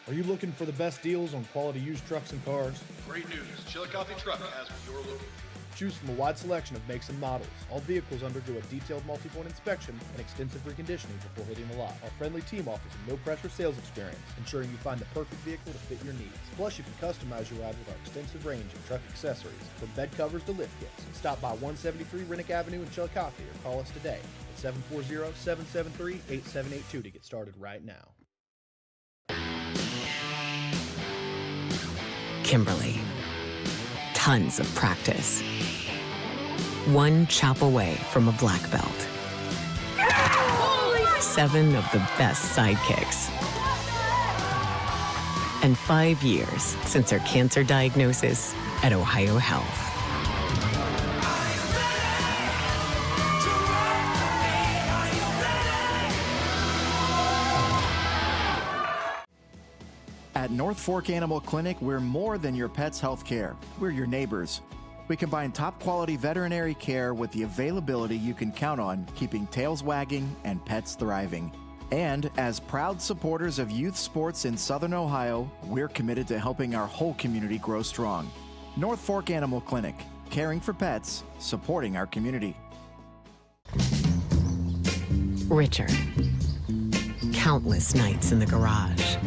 Are you looking for the best deals on quality used trucks and cars? Great news. Chillicothe Truck has what you're looking for. Choose from a wide selection of makes and models. All vehicles undergo a detailed multi-point inspection and extensive reconditioning before hitting the lot. Our friendly team offers a no-pressure sales experience, ensuring you find the perfect vehicle to fit your needs. Plus, you can customize your ride with our extensive range of truck accessories, from bed covers to lift kits. Stop by 173 Rennick Avenue in Chillicothe or call us today at 740-773-8782 to get started right now. Kimberly. Tons of practice. One chop away from a black belt. 7 of the best sidekicks. And 5 years since her cancer diagnosis at Ohio Health. At North Fork Animal Clinic, we're more than your pet's health care. We're your neighbors. We combine top-quality veterinary care with the availability you can count on, keeping tails wagging and pets thriving. And as proud supporters of youth sports in Southern Ohio, we're committed to helping our whole community grow strong. North Fork Animal Clinic, caring for pets, supporting our community. Richard. Countless nights in the garage.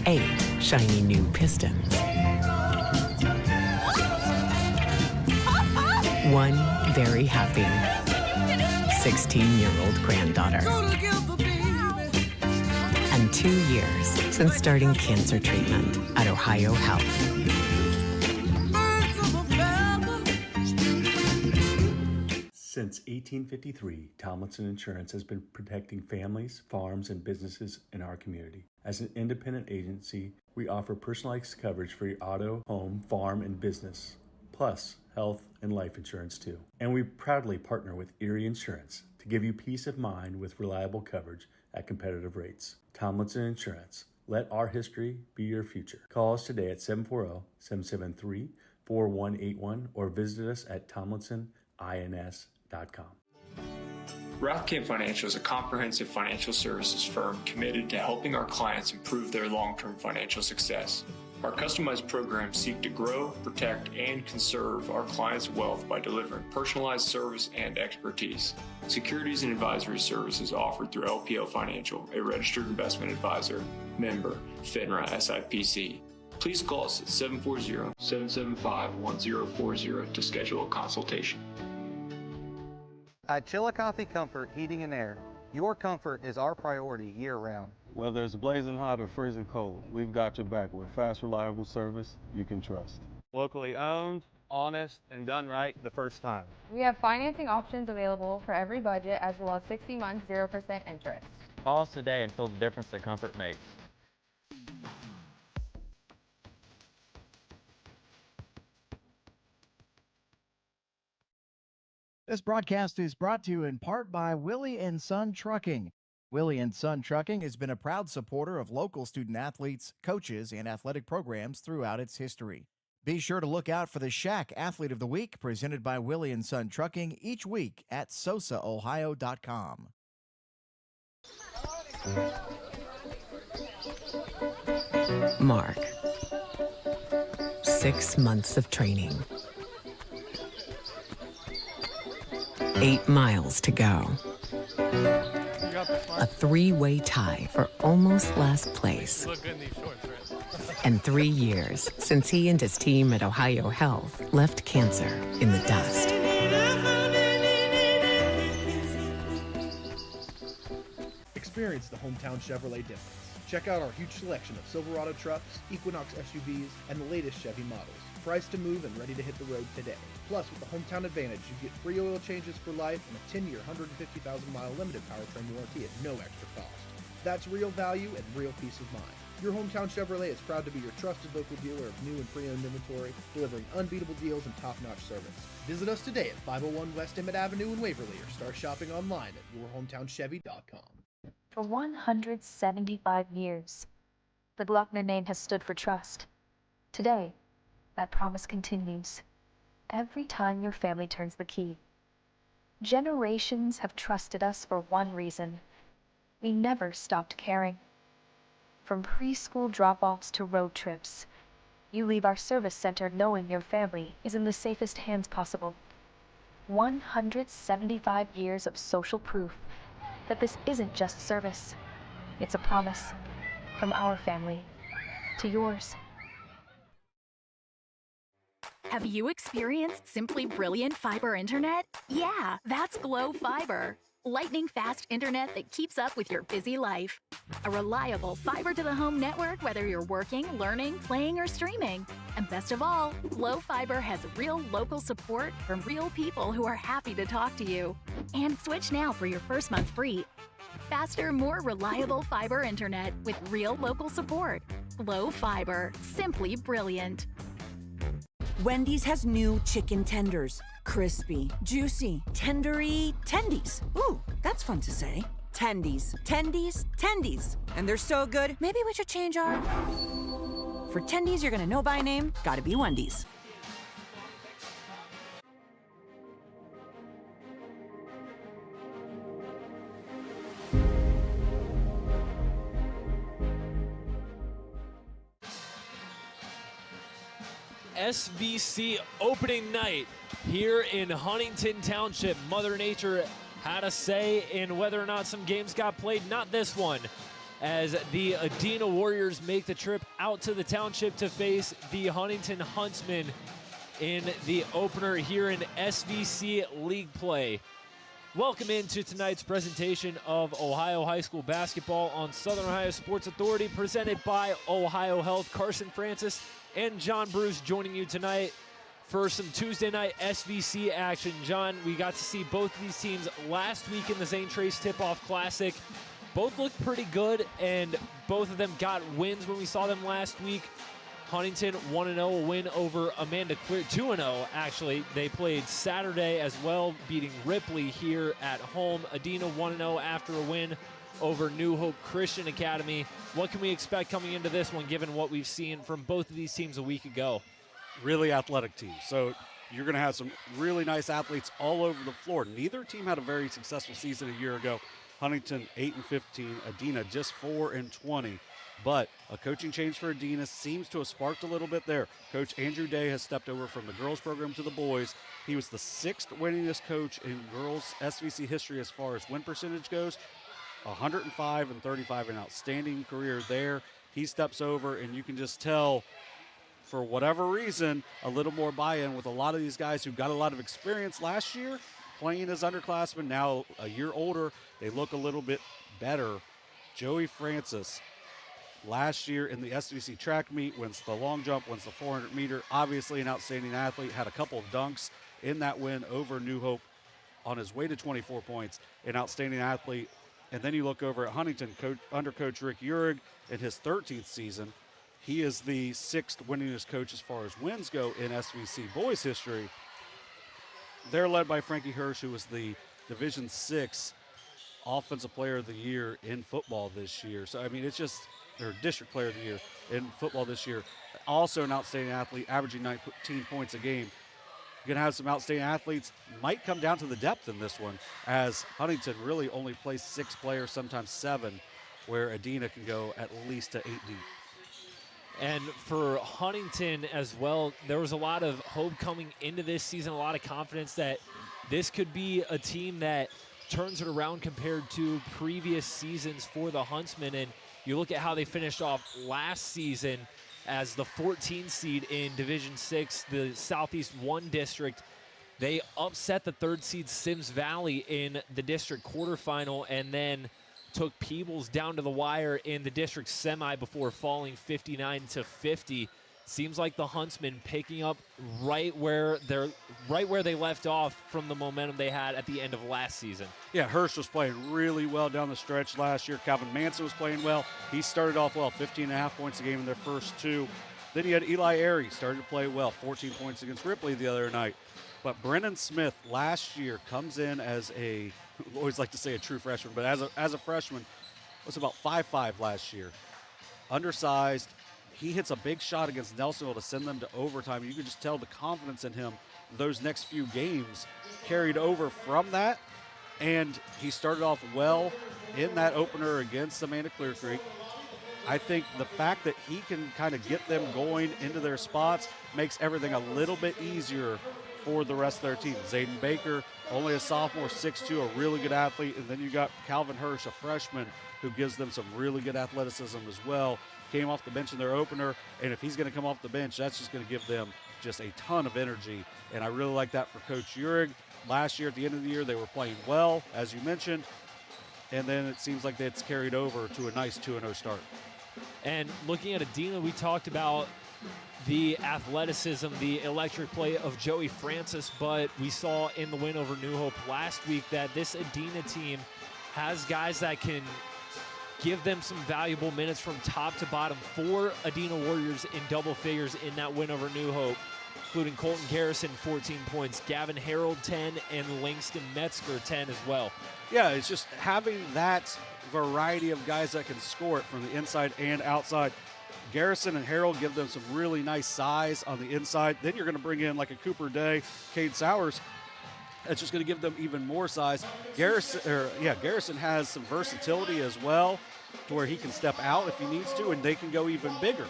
8 shiny new pistons. 1 very happy 16-year-old granddaughter. And 2 years since starting cancer treatment at Ohio Health. Since 1853, Tomlinson Insurance has been protecting families, farms, and businesses in our community. As an independent agency, we offer personalized coverage for your auto, home, farm, and business, plus health and life insurance too. And we proudly partner with Erie Insurance to give you peace of mind with reliable coverage at competitive rates. Tomlinson Insurance. Let our history be your future. Call us today at 740-773-4181 or visit us at tomlinsonins.com. Rathkamp Financial is a comprehensive financial services firm committed to helping our clients improve their long-term financial success. Our customized programs seek to grow, protect, and conserve our clients' wealth by delivering personalized service and expertise. Securities and advisory services offered through LPL Financial, a registered investment advisor, member, FINRA SIPC. Please call us at 740-775-1040 to schedule a consultation. At Chillicothe Comfort Heating and Air, your comfort is our priority year-round. Whether it's blazing hot or freezing cold, we've got your back with fast, reliable service you can trust. Locally owned, honest, and done right the first time. We have financing options available for every budget, as well as 60 months, 0% interest. Call us today and feel the difference that comfort makes. This broadcast is brought to you in part by Willie & Son Trucking. Willie & Son Trucking has been a proud supporter of local student athletes, coaches, and athletic programs throughout its history. Be sure to look out for the Shack Athlete of the Week presented by Willie & Son Trucking each week at SOSAOhio.com. Mark. 6 months of training. 8 miles to go. A 3-way tie for almost last place. And 3 years since he and his team at Ohio Health left cancer in the dust. Experience the hometown Chevrolet difference. Check out our huge selection of Silverado trucks, Equinox SUVs, and the latest Chevy models. Priced to move and ready to hit the road today. Plus, with the Hometown Advantage, you get free oil changes for life and a 10-year, 150,000-mile limited powertrain warranty at no extra cost. That's real value and real peace of mind. Your Hometown Chevrolet is proud to be your trusted local dealer of new and pre-owned inventory, delivering unbeatable deals and top-notch service. Visit us today at 501 West Emmett Avenue in Waverly or start shopping online at yourhometownchevy.com. For 175 years, the Glockner name has stood for trust. Today, that promise continues. Every time your family turns the key. Generations have trusted us for one reason. We never stopped caring. From preschool drop-offs to road trips, you leave our service center knowing your family is in the safest hands possible. 175 years of social proof that this isn't just service. It's a promise from our family to yours. Have you experienced simply brilliant fiber internet? Yeah, that's Glow Fiber. Lightning fast internet that keeps up with your busy life. A reliable fiber-to-the-home network whether you're working, learning, playing, or streaming. And best of all, Glow Fiber has real local support from real people who are happy to talk to you. And switch now for your first month free. Faster, more reliable fiber internet with real local support. Glow Fiber. Simply brilliant. Wendy's has new chicken tenders. Crispy, juicy, tendery, tendies. Ooh, that's fun to say. Tendies, tendies, tendies. And they're so good, maybe we should change our... For tendies you're gonna know by name, gotta be Wendy's. SVC opening night here in Huntington Township. Mother Nature had a say in whether or not some games got played. Not this one, as the Adena Warriors make the trip out to the township to face the Huntington Huntsmen in the opener here in SVC League play. Welcome into tonight's presentation of Ohio High School basketball on Southern Ohio Sports Authority, presented by Ohio Health. Carson Francis and John Bruce joining you tonight for some Tuesday night SVC action. John, we got to see both of these teams last week in the St. Trace Tip-Off Classic. Both looked pretty good, and both of them got wins when we saw them last week. Huntington 1-0, a win over Amanda Clear, 2-0 actually. They played Saturday as well, beating Ripley here at home. Adena 1-0 after a win over New Hope Christian Academy. What can we expect coming into this one, given what we've seen from both of these teams a week ago? Really athletic team. So you're going to have some really nice athletes all over the floor. Neither team had a very successful season a year ago. Huntington 8-15, Adena just 4-20. But a coaching change for Adena seems to have sparked a little bit there. Coach Andrew Day has stepped over from the girls program to the boys. He was the 6th winningest coach in girls SVC history as far as win percentage goes. 105-35, an outstanding career there. He steps over, and you can just tell, for whatever reason, a little more buy-in with a lot of these guys who got a lot of experience last year playing as underclassmen. Now a year older, they look a little bit better. Joey Francis, last year in the SVC track meet, wins the long jump, wins the 400 meter. Obviously an outstanding athlete, had a couple of dunks in that win over New Hope on his way to 24 points. An outstanding athlete. And then you look over at Huntington, under Coach Rick Uhrig in his 13th season. He is the 6th winningest coach as far as wins go in SVC boys history. They're led by Frankie Hirsch, who was the Division VI Offensive Player of the Year in football this year. So, I mean, it's just, or District Player of the Year in football this year. Also an outstanding athlete, averaging 19 points a game. You're going to have some outstanding athletes. Might come down to the depth in this one, as Huntington really only plays 6 players, sometimes 7, where Adena can go at least to 8 deep. And for Huntington as well, there was a lot of hope coming into this season, a lot of confidence that this could be a team that turns it around compared to previous seasons for the Huntsmen. And you look at how they finished off last season as the 14th seed in Division 6, the Southeast 1 district. They upset the 3rd seed Sims Valley in the district quarterfinal, and then took Peebles down to the wire in the district semi before falling 59-50. Seems like the Huntsmen picking up right where they left off from the momentum they had at the end of last season. Yeah, Hirsch was playing really well down the stretch last year. Calvin Manson was playing well. He started off well, 15.5 points a game in their first 2. Then you had Eli Airy, started to play well, 14 points against Ripley the other night. But Brennan Smith last year comes in as a, I always like to say a true freshman, but as a freshman, was about 5'5" last year. Undersized. He hits a big shot against Nelsonville to send them to overtime. You could just tell the confidence in him those next few games carried over from that. And he started off well in that opener against Amanda Clear Creek. I think the fact that he can kind of get them going into their spots makes everything a little bit easier for the rest of their team. Zayden Baker, only a sophomore, 6'2", a really good athlete. And then you got Calvin Hirsch, a freshman, who gives them some really good athleticism as well. Came off the bench in their opener, and if he's going to come off the bench, that's just going to give them just a ton of energy. And I really like that for Coach Uhrig. Last year, at the end of the year, they were playing well, as you mentioned. And then it seems like it's carried over to a nice 2-0 start. And looking at Adena, we talked about the athleticism, the electric play of Joey Francis, but we saw in the win over New Hope last week that this Adena team has guys that can give them some valuable minutes from top to bottom. 4 Adena Warriors in double figures in that win over New Hope, including Colton Garrison, 14 points, Gavin Harold, 10, and Langston Metzger, 10 as well. Yeah, it's just having that variety of guys that can score it from the inside and outside. Garrison and Harold give them some really nice size on the inside. Then you're going to bring in like a Cooper Day, Cade Sowers. That's just going to give them even more size. Garrison has some versatility as well, to where he can step out if he needs to, and they can go even bigger.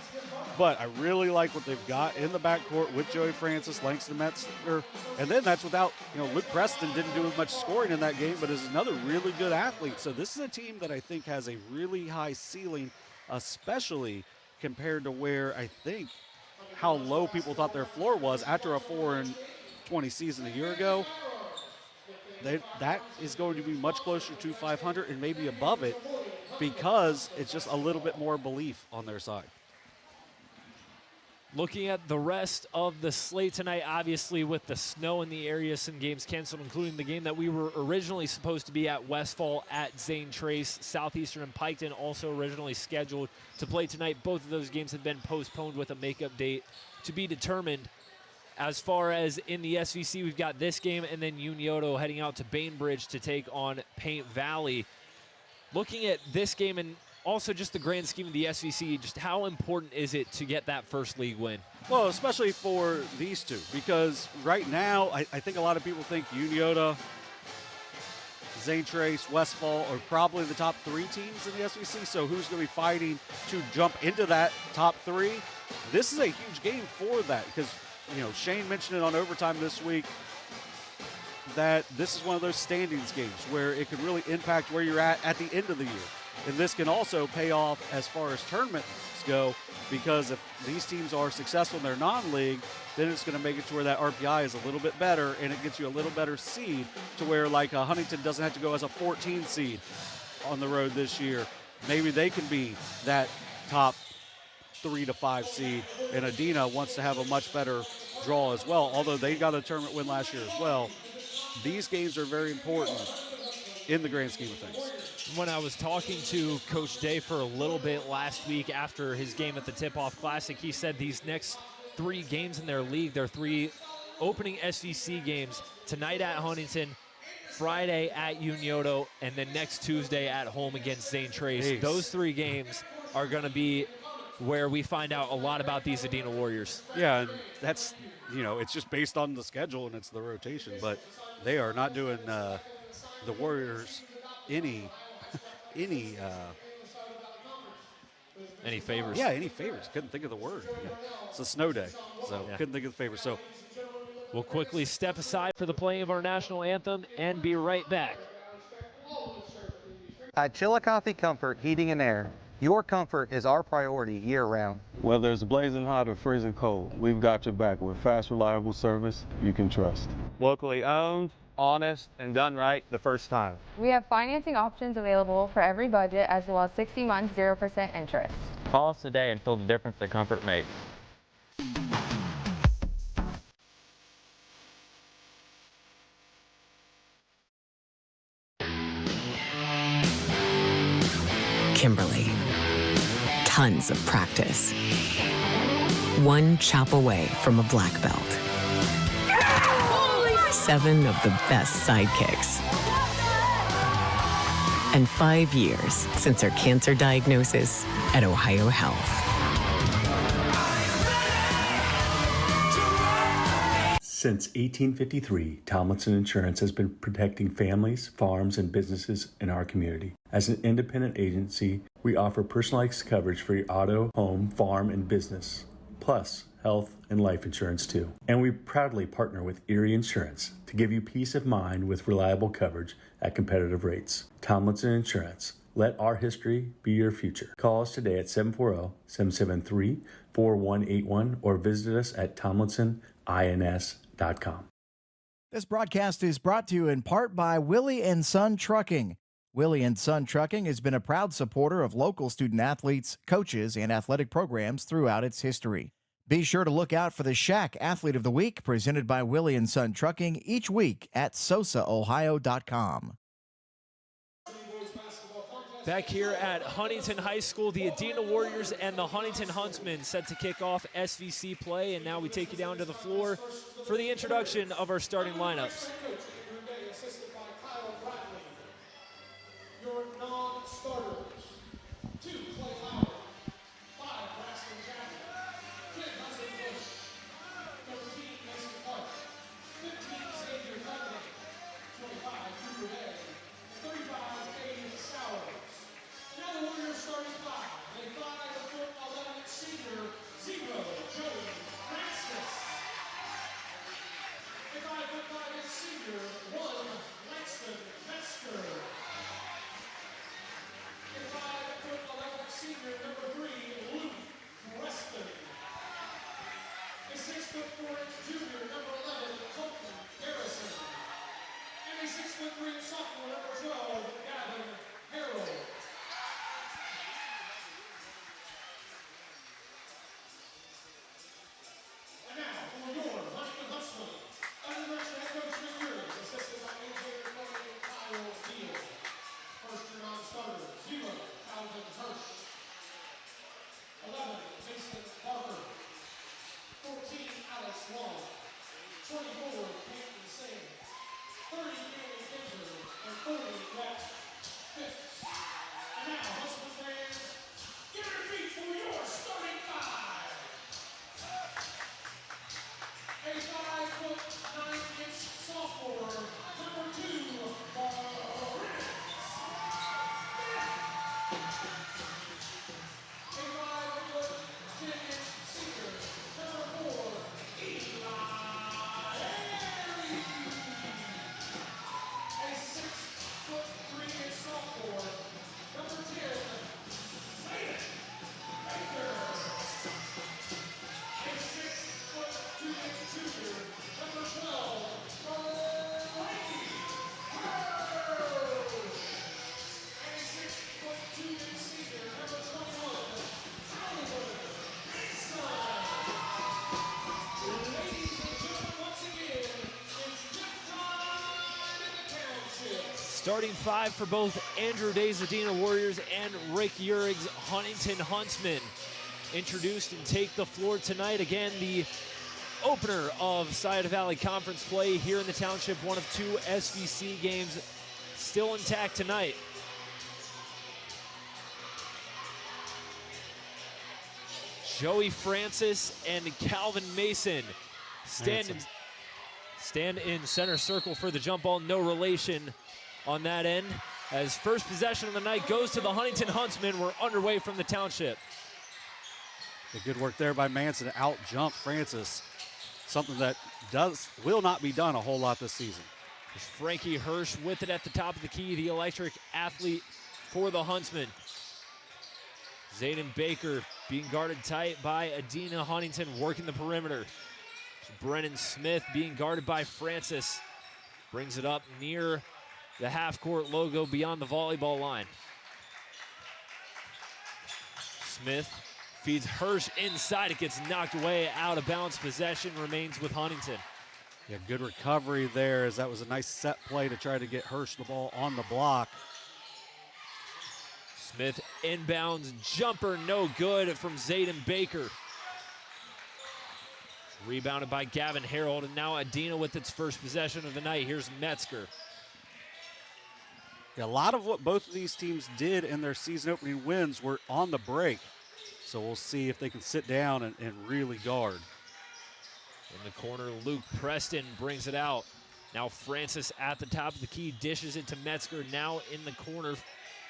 But I really like what they've got in the backcourt with Joey Francis, Langston Metzger, and then that's without, Luke Preston didn't do much scoring in that game, but is another really good athlete. So this is a team that I think has a really high ceiling, especially compared to where I think how low people thought their floor was after a 4-20 season a year ago. That is going to be much closer to 500 and maybe above it, because it's just a little bit more belief on their side. Looking at the rest of the slate tonight, obviously with the snow in the area, some games canceled, including the game that we were originally supposed to be at Westfall at Zane Trace. Southeastern and Piketon also originally scheduled to play tonight. Both of those games have been postponed with a makeup date to be determined. As far as in the SVC, we've got this game and then Unioto heading out to Bainbridge to take on Paint Valley. Looking at this game and also just the grand scheme of the SVC, just how important is it to get that first league win? Well, especially for these two, because right now I think a lot of people think Unioto, Zane Trace, Westfall are probably the top 3 teams in the SVC. So who's going to be fighting to jump into that top 3? This is a huge game for that, because Shane mentioned it on Overtime this week that this is one of those standings games where it could really impact where you're at the end of the year. And this can also pay off as far as tournaments go, because if these teams are successful in their non-league, then it's going to make it to where that RPI is a little bit better, and it gets you a little better seed to where Huntington doesn't have to go as a 14 seed on the road this year. Maybe they can be that top 3 to 5 seed, and Adena wants to have a much better draw as well, although they got a tournament win last year as well. These games are very important in the grand scheme of things. When I was talking to Coach Day for a little bit last week after his game at the Tip-Off Classic, he said these next 3 games in their league, their 3 opening SVC games, tonight at Huntington, Friday at Unioto, and then next Tuesday at home against Zane Trace. Jeez. Those 3 games are going to be where we find out a lot about these Adena Warriors. Yeah, and that's, it's just based on the schedule and it's the rotation, but they are not doing the Warriors any favors. Yeah, any favors. Couldn't think of the word. Yeah. It's a snow day, so couldn't think of the favors. So we'll quickly step aside for the playing of our national anthem and be right back. At Chillicothe Comfort Heating and Air, your comfort is our priority year-round. Whether it's blazing hot or freezing cold, we've got your back with fast, reliable service you can trust. Locally owned, honest, and done right the first time. We have financing options available for every budget, as well as 60 months, 0% interest. Call us today and feel the difference that comfort makes. Kimberly. Tons of practice. One chop away from a black belt. 7 of the best sidekicks. And 5 years since her cancer diagnosis at Ohio Health. Since 1853, Tomlinson Insurance has been protecting families, farms, and businesses in our community. As an independent agency, we offer personalized coverage for your auto, home, farm, and business, plus health and life insurance too. And we proudly partner with Erie Insurance to give you peace of mind with reliable coverage at competitive rates. Tomlinson Insurance. Let our history be your future. Call us today at 740-773-4181 or visit us at tomlinsonins.com. This broadcast is brought to you in part by Willie & Son Trucking. Willie & Son Trucking has been a proud supporter of local student-athletes, coaches, and athletic programs throughout its history. Be sure to look out for the Shack Athlete of the Week presented by Willie & Son Trucking each week at SOSAOhio.com. Back here at Huntington High School, the Adena Warriors and the Huntington Huntsmen set to kick off SVC play, and now we take you down to the floor for the introduction of our starting lineups. Your non-starters: 2, Clay Lauer; 5, Braxton Jackson; 10, Hudson Bush; 13, Mason Clark; 15, Xavier Cunningham; 25, Cooper Day; 35, Dave Sowers. Now the Warriors starting 5. A 5'11" senior, 0, Joey Francis. A 5'5" senior, 1, Langston Metzger. A 5'11" senior, number 3, Luke Weston. A 6'4" junior, number 11, Colton Garrison. And a 6'3" sophomore, number 12, Gavin Harrell. And now, for your Huntington Huntsmen, under direction head coach Rick Urey, assisted by AJ McCoy and Kyle Neal. First year non-starters: 0, Calvin Hirsch; 11, Mason Barker; 14, Alex Long; 24, Peyton Singh; 30, Danny Fincher; and 40, Rhett Phipps. And now, Huntsman fans, get your feet for your starting 5. A 5'9" sophomore, number 2, Maurice. A 5'10" senior, number 4, Eli Harry. A 6'3" sophomore, number 10, Zayden Baker. A 6'2" junior, number 12, Brady Hirsch. A 6'2" senior, number 21, Tyler Mason. Ladies and gentlemen, once again, it's tip time in the township. Starting 5 for both Andrew Day's Adena Warriors and Rick Urig's Huntington Huntsmen. Introduced and take the floor tonight. Again, the opener of Scioto Valley Conference play here in the township. One of 2 SVC games still intact tonight. Joey Francis and Calvin Mason stand in center circle for the jump ball. No relation on that end. As first possession of the night goes to the Huntington Huntsmen. We're underway from the township. The good work there by Manson to out-jump Francis. Something that will not be done a whole lot this season. It's Frankie Hirsch with it at the top of the key, the electric athlete for the Huntsmen. Zayden Baker being guarded tight by Adena Huntington, working the perimeter. Brennan Smith being guarded by Francis. Brings it up near the half-court logo beyond the volleyball line. Smith feeds Hirsch inside. It gets knocked away, out of bounds. Possession remains with Huntington. Yeah, good recovery there, as that was a nice set play to try to get Hirsch the ball on the block. Smith inbounds jumper, no good from Zayden Baker. Rebounded by Gavin Harold, and now Adena with its first possession of the night. Here's Metzger. Yeah, a lot of what both of these teams did in their season opening wins were on the break. So we'll see if they can sit down and really guard. In the corner, Luke Preston brings it out. Now Francis at the top of the key, dishes it to Metzger. Now in the corner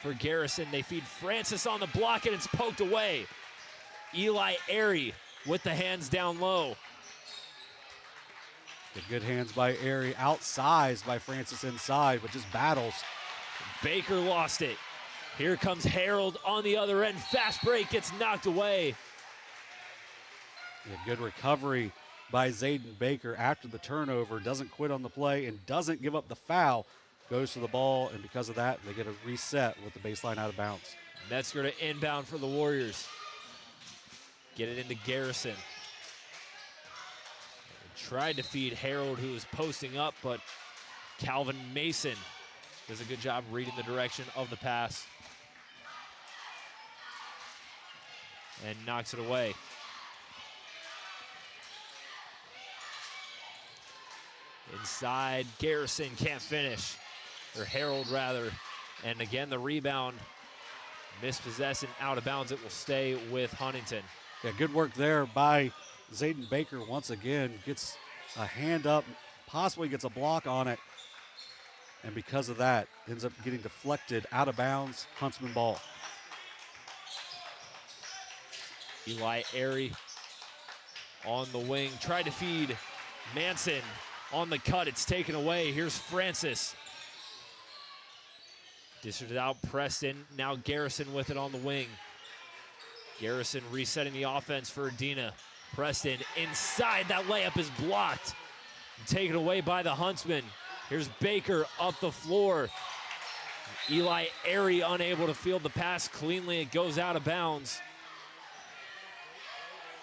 for Garrison. They feed Francis on the block, and it's poked away. Eli Airy with the hands down low. Good hands by Airy, outsized by Francis inside, but just battles. Baker lost it. Here comes Harold on the other end. Fast break gets knocked away. Good recovery by Zayden Baker after the turnover. Doesn't quit on the play and doesn't give up the foul. Goes to the ball, and because of that, they get a reset with the baseline out of bounds. Metzger to inbound for the Warriors. Get it into Garrison. Tried to feed Harold, who was posting up, but Calvin Mason does a good job reading the direction of the pass. And knocks it away. Inside, Garrison can't finish. Or Harold, rather. And again, the rebound mispossessed and out of bounds. It will stay with Huntington. Yeah, good work there by Zayden Baker once again. Gets a hand up, possibly gets a block on it. And because of that, ends up getting deflected out of bounds. Huntsman ball. Eli Airy on the wing. Tried to feed Manson on the cut. It's taken away. Here's Francis. Dishes it out, Preston. Now Garrison with it on the wing. Garrison resetting the offense for Adena. Preston inside. That layup is blocked. Taken away by the Huntsmen. Here's Baker up the floor. Eli Airy unable to field the pass cleanly. It goes out of bounds.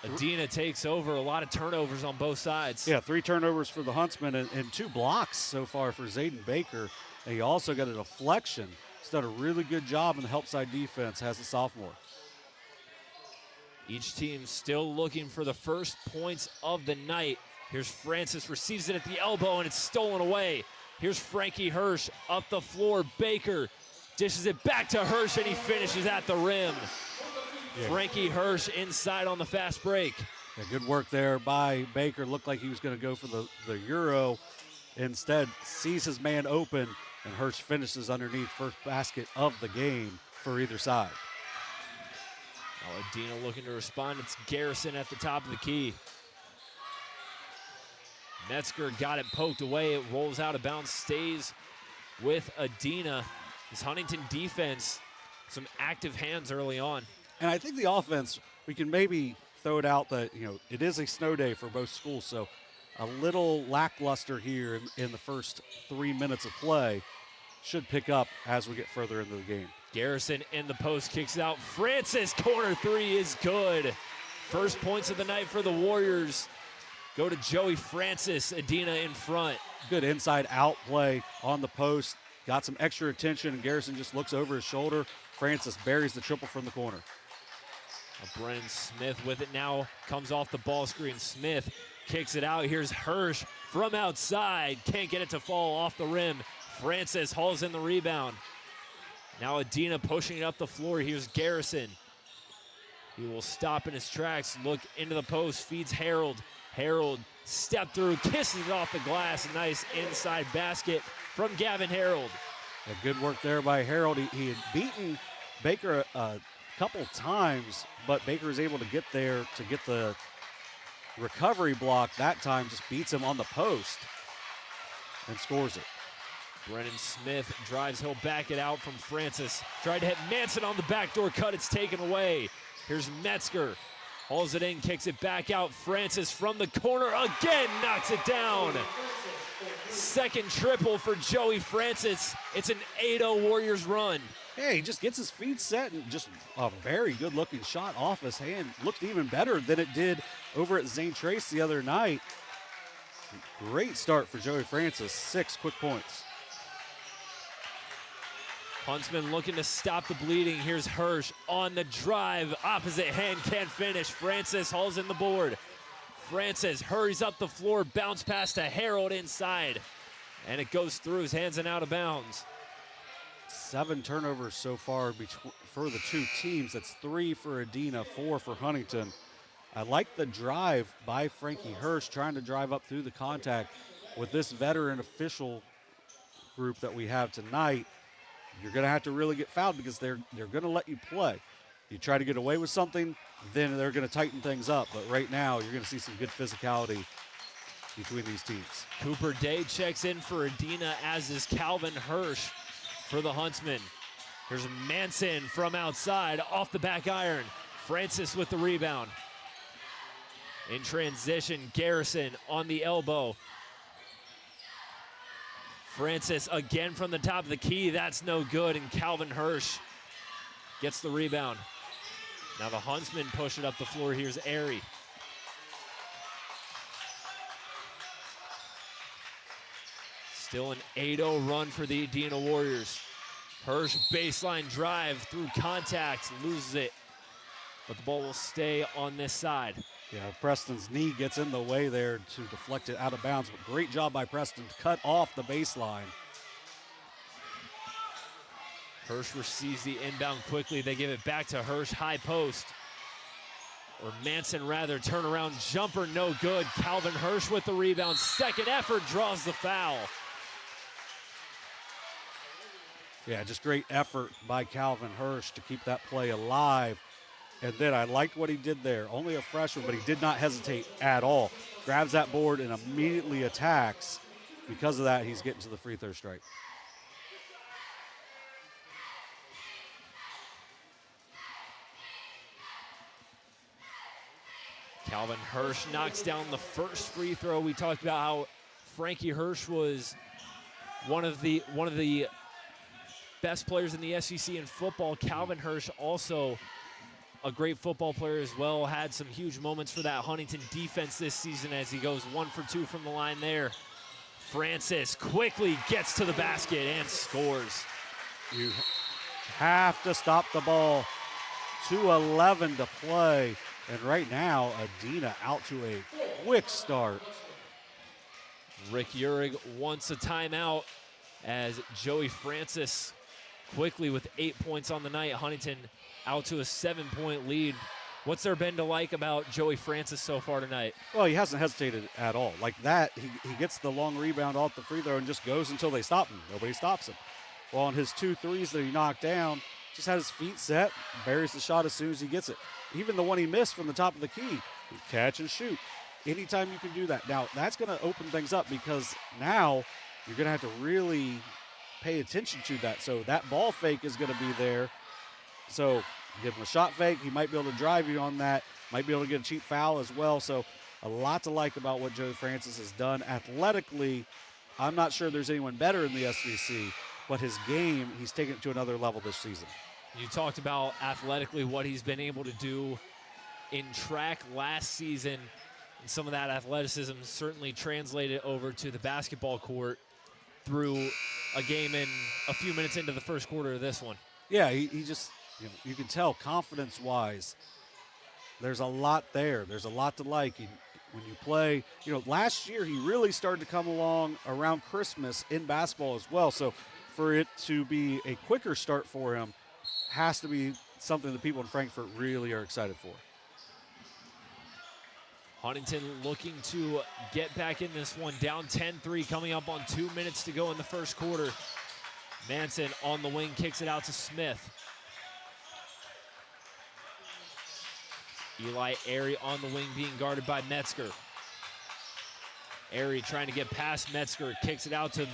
Adena takes over. A lot of turnovers on both sides. Yeah, 3 turnovers for the Huntsmen and 2 blocks so far for Zayden Baker. And he also got a deflection. He's done a really good job in the help side defense as a sophomore. Each team still looking for the first points of the night. Here's Francis, receives it at the elbow, and it's stolen away. Here's Frankie Hirsch up the floor. Baker dishes it back to Hirsch, and he finishes at the rim. Yeah. Frankie Hirsch inside on the fast break. Yeah, good work there by Baker. Looked like he was going to go for the Euro. Instead, sees his man open, and Hirsch finishes underneath. First basket of the game for either side. Now Adena looking to respond. It's Garrison at the top of the key. Metzger got it poked away. It rolls out of bounds, stays with Adena. This Huntington defense, some active hands early on. And I think the offense, we can maybe throw it out that, it is a snow day for both schools, so a little lackluster here in the first 3 minutes of play. Should pick up as we get further into the game. Garrison in the post, kicks it out. Francis, corner 3 is good. First points of the night for the Warriors go to Joey Francis. Adena in front. Good inside out play on the post. Got some extra attention, and Garrison just looks over his shoulder. Francis buries the triple from the corner. Brennan Smith with it now. Comes off the ball screen. Smith kicks it out. Here's Hirsch from outside. Can't get it to fall off the rim. Francis hauls in the rebound. Now Adena pushing it up the floor. Here's Garrison. He will stop in his tracks, look into the post, feeds Harold. Harold step through, kisses it off the glass. A nice inside basket from Gavin Harold. A good work there by Harold. He had beaten Baker a couple times, but Baker is able to get there to get the recovery block. That time just beats him on the post and scores it. Brennan Smith drives, he'll back it out from Francis. Tried to hit Manson on the backdoor cut, it's taken away. Here's Metzger, hauls it in, kicks it back out. Francis from the corner again, knocks it down. Second triple for Joey Francis. It's an 8-0 Warriors run. Yeah, he just gets his feet set and just a very good looking shot off his hand. Looked even better than it did over at Zane Trace the other night. Great start for Joey Francis, 6 quick points. Huntsman looking to stop the bleeding. Here's Hirsch on the drive. Opposite hand, can't finish. Francis hauls in the board. Francis hurries up the floor, bounce pass to Harold inside. And it goes through his hands and out of bounds. 7 turnovers so far for the two teams. That's 3 for Adena, 4 for Huntington. I like the drive by Frankie Hirsch, trying to drive up through the contact. With this veteran official group that we have tonight, you're going to have to really get fouled because they're going to let you play. You try to get away with something, then they're going to tighten things up. But right now, you're going to see some good physicality between these teams. Cooper Day checks in for Adena, as is Calvin Hirsch for the Huntsmen. Here's Manson from outside, off the back iron. Francis with the rebound. In transition, Garrison on the elbow. Francis again from the top of the key. That's no good, and Calvin Hirsch gets the rebound. Now the Huntsmen push it up the floor. Here's Airy. Still an 8-0 run for the Adena Warriors. Hirsch baseline drive through contact, loses it, but the ball will stay on this side. Yeah, Preston's knee gets in the way there to deflect it out of bounds, but great job by Preston to cut off the baseline. Hirsch receives the inbound quickly. They give it back to Hirsch, high post. Or Manson rather, turnaround jumper, no good. Calvin Hirsch with the rebound. Second effort, draws the foul. Yeah, just great effort by Calvin Hirsch to keep that play alive. And then I liked what he did there. Only a freshman, but he did not hesitate at all. Grabs that board and immediately attacks. Because of that, he's getting to the free throw stripe. Calvin Hirsch knocks down the first free throw. We talked about how Frankie Hirsch was one of the best players in the SVC in football. Calvin Hirsch also a great football player as well. Had some huge moments for that Huntington defense this season as he goes 1 for 2 from the line there. Francis quickly gets to the basket and scores. You have to stop the ball. 2:11 to play. And right now, Adena out to a quick start. Rick Uhrig wants a timeout as Joey Francis quickly with 8 points on the night. Huntington out to a 7-point lead. What's there been to like about Joey Francis so far tonight? Well, he hasn't hesitated at all. Like that, he gets the long rebound off the free throw and just goes until they stop him. Nobody stops him. Well, on his 2 threes that he knocked down, just had his feet set, buries the shot as soon as he gets it. Even the one he missed from the top of the key, catch and shoot. Anytime you can do that. Now, that's going to open things up because now you're going to have to really pay attention to that. So that ball fake is going to be there. So give him a shot fake. He might be able to drive you on that. Might be able to get a cheap foul as well. So a lot to like about what Joe Francis has done. Athletically, I'm not sure there's anyone better in the SVC, but his game, he's taken it to another level this season. You talked about athletically what he's been able to do in track last season. And some of that athleticism certainly translated over to the basketball court through a game in a few minutes into the first quarter of this one. Yeah, he just, you can tell confidence-wise, there's a lot there. There's a lot to like. When you play, last year he really started to come along around Christmas in basketball as well. So for it to be a quicker start for him has to be something that people in Frankfort really are excited for. Huntington looking to get back in this one, down 10-3, coming up on 2 minutes to go in the first quarter. Manson on the wing kicks it out to Smith. Eli Airy on the wing being guarded by Metzger. Airy trying to get past Metzger, kicks it out to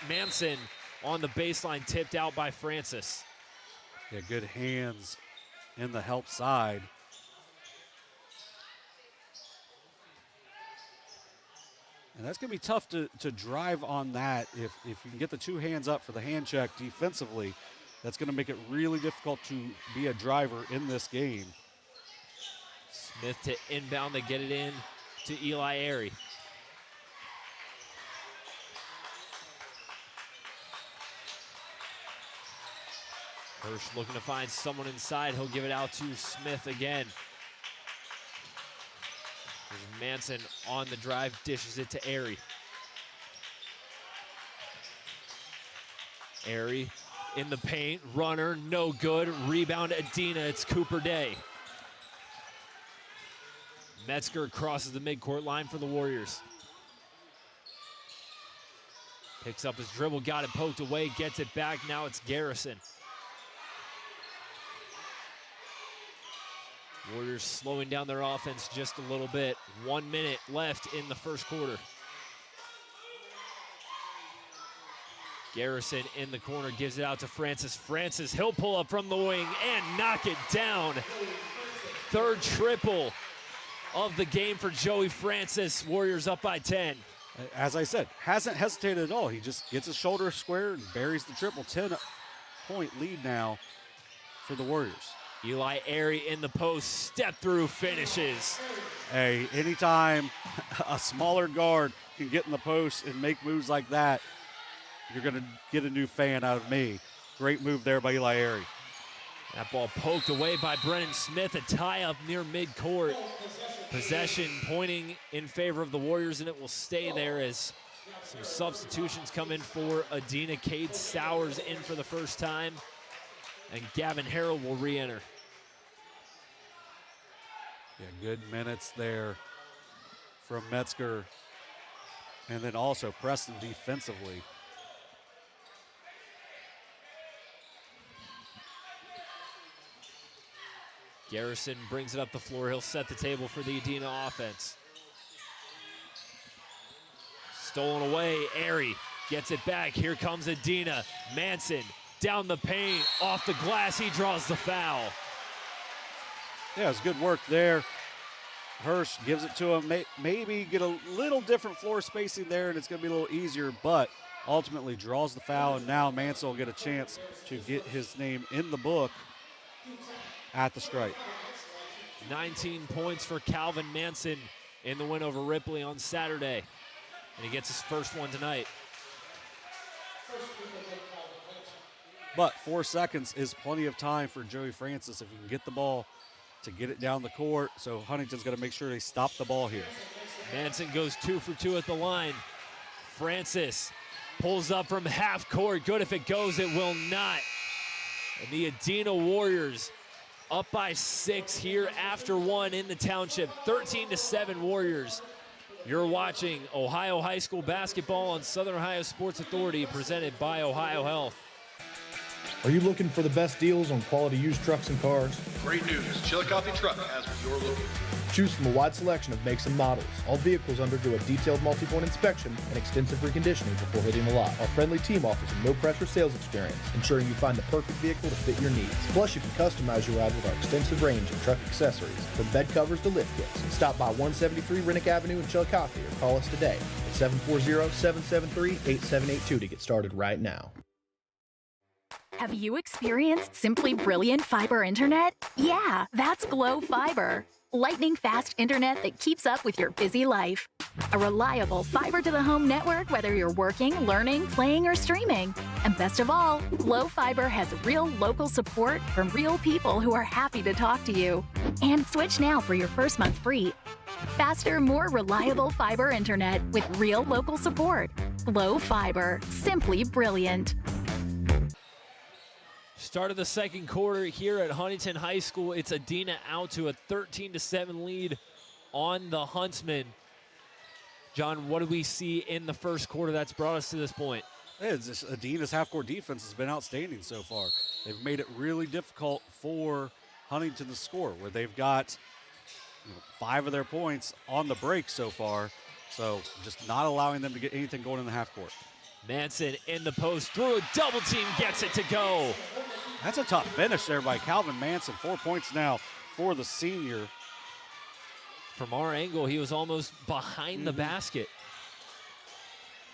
Manson on the baseline, tipped out by Francis. Yeah, good hands in the help side. And that's going to be tough to drive on that. If you can get the 2 hands up for the hand check defensively, that's going to make it really difficult to be a driver in this game. Smith to inbound, they get it in to Eli Airy. Hirsch looking to find someone inside. He'll give it out to Smith again. There's Manson on the drive, dishes it to Airy. Airy in the paint, runner, no good. Rebound Adena, it's Cooper Day. Metzger crosses the midcourt line for the Warriors. Picks up his dribble, got it poked away, gets it back. Now it's Garrison. Warriors slowing down their offense just a little bit. 1 minute left in the first quarter. Garrison in the corner gives it out to Francis. Francis, he'll pull up from the wing and knock it down. Third triple of the game for Joey Francis. Warriors up by 10. As I said, hasn't hesitated at all. He just gets his shoulder square and buries the triple. 10-point lead now for the Warriors. Eli Airy in the post, step through, finishes. Hey, anytime a smaller guard can get in the post and make moves like that, you're going to get a new fan out of me. Great move there by Eli Airy. That ball poked away by Brennan Smith, a tie-up near midcourt. Possession pointing in favor of the Warriors, and it will stay there as some substitutions come in for Adena. Cade Sowers in for the first time, and Gavin Harrell will re-enter. Yeah, good minutes there from Metzger, and then also Preston defensively. Garrison brings it up the floor. He'll set the table for the Adena offense. Stolen away, Airy gets it back. Here comes Adena. Manson down the paint, off the glass, he draws the foul. Yeah, it's good work there. Hirsch gives it to him. Maybe get a little different floor spacing there, and it's going to be a little easier, but ultimately draws the foul, and now Manson will get a chance to get his name in the book at the stripe. 19 points for Calvin Manson in the win over Ripley on Saturday, and he gets his first one tonight. But 4 seconds is plenty of time for Joey Francis if he can get the ball to get it down the court. So Huntington's got to make sure they stop the ball here. Manson goes 2 for 2 at the line. Francis pulls up from half court. Good if it goes, it will not. And the Adena Warriors up by 6 here after 1 in the township. 13-7 Warriors. You're watching Ohio High School basketball on Southern Ohio Sports Authority, presented by Ohio Health. Are you looking for the best deals on quality used trucks and cars? Great news. Chillicothe Truck has what you're looking for. Choose from a wide selection of makes and models. All vehicles undergo a detailed multi-point inspection and extensive reconditioning before hitting the lot. Our friendly team offers a no-pressure sales experience, ensuring you find the perfect vehicle to fit your needs. Plus, you can customize your ride with our extensive range of truck accessories, from bed covers to lift kits. Stop by 173 Rennick Avenue in Chillicothe or call us today at 740-773-8782 to get started right now. Have you experienced simply brilliant fiber internet? Yeah, that's Glow Fiber. Lightning fast internet that keeps up with your busy life. A reliable fiber-to-the-home network whether you're working, learning, playing, or streaming. And best of all, Glow Fiber has real local support from real people who are happy to talk to you. And switch now for your first month free. Faster, more reliable fiber internet with real local support. Glow Fiber. Simply brilliant. Start of the second quarter here at Huntington High School. It's Adena out to a 13-7 lead on the Huntsmen. John, what do we see in the first quarter that's brought us to this point? It's just Adena's half-court defense has been outstanding so far. They've made it really difficult for Huntington to score, where they've got 5 of their points on the break so far. So just not allowing them to get anything going in the half-court. Manson in the post, through a double team, gets it to go. That's a tough finish there by Calvin Manson. 4 points now for the senior. From our angle, he was almost behind the basket.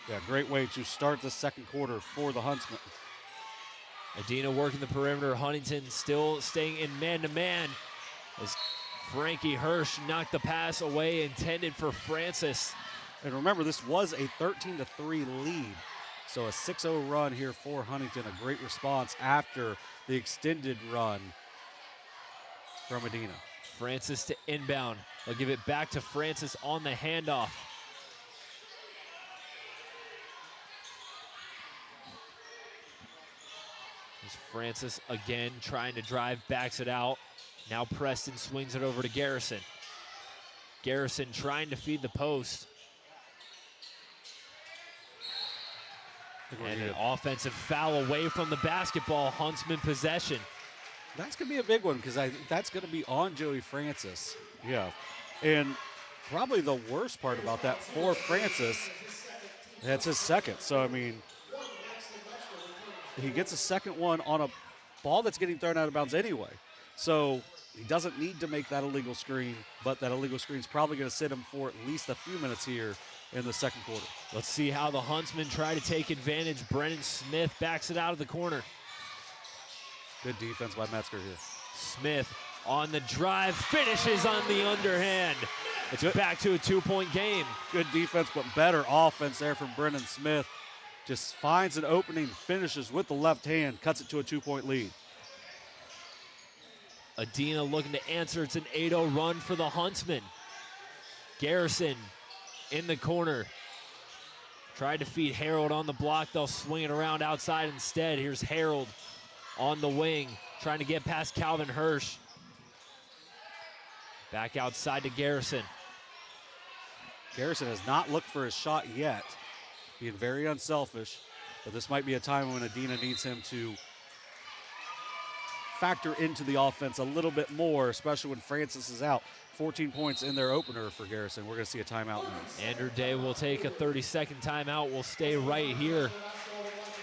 Yeah, great way to start the second quarter for the Huntsmen. Adena working the perimeter. Huntington still staying in man-to-man as Frankie Hirsch knocked the pass away intended for Francis. And remember, this was a 13-3 lead. So a 6-0 run here for Huntington. A great response after the extended run from Adena. Francis to inbound. They'll give it back to Francis on the handoff. There's Francis again trying to drive, backs it out. Now Preston swings it over to Garrison. Garrison trying to feed the post. And an offensive foul away from the basketball. Huntsman possession. That's going to be a big one because I think that's going to be on Joey Francis. Yeah. And probably the worst part about that for Francis, that's his second. So, I mean, he gets a second one on a ball that's getting thrown out of bounds anyway. So he doesn't need to make that illegal screen, but that illegal screen is probably going to sit him for at least a few minutes here in the second quarter. Let's see how the Huntsmen try to take advantage. Brennan Smith backs it out of the corner. Good defense by Metzger here. Smith on the drive, finishes on the underhand. It's back to a 2-point game. Good defense, but better offense there from Brennan Smith. Just finds an opening, finishes with the left hand, cuts it to a 2-point lead. Adena looking to answer. It's an 8-0 run for the Huntsmen. Garrison in the corner. Tried to feed Harold on the block. They'll swing it around outside instead. Here's Harold on the wing, trying to get past Calvin Hirsch. Back outside to Garrison. Garrison has not looked for his shot yet, being very unselfish, but this might be a time when Adena needs him to factor into the offense a little bit more, especially when Francis is out. 14 points in their opener for Garrison. We're going to see a timeout now. Andrew Day will take a 30-second timeout. We'll stay right here.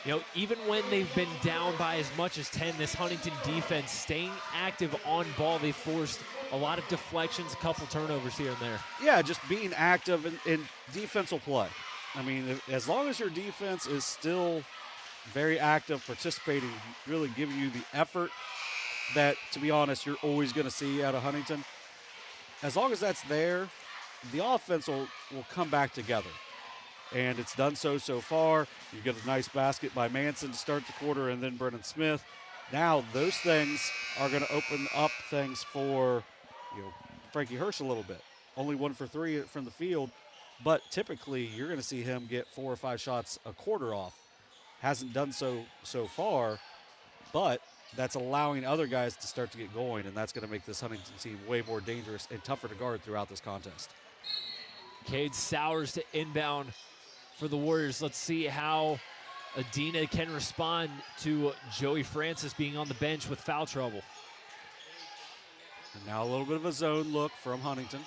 You know, even when they've been down by as much as 10, this Huntington defense staying active on ball. They forced a lot of deflections, a couple turnovers here and there. Yeah, just being active in defensive play. I mean, as long as your defense is still very active, participating, really giving you the effort that, to be honest, you're always going to see out of Huntington. As long as that's there, the offense will come back together. And it's done so far. You get a nice basket by Manson to start the quarter, and then Brennan Smith. Now those things are going to open up things for, Frankie Hirsch a little bit. Only 1 for 3 from the field, but typically you're going to see him get 4 or 5 shots a quarter off. Hasn't done so far, but that's allowing other guys to start to get going, and that's going to make this Huntington team way more dangerous and tougher to guard throughout this contest. Cade Sowers to inbound for the Warriors. Let's see how Adena can respond to Joey Francis being on the bench with foul trouble. And now a little bit of a zone look from Huntington.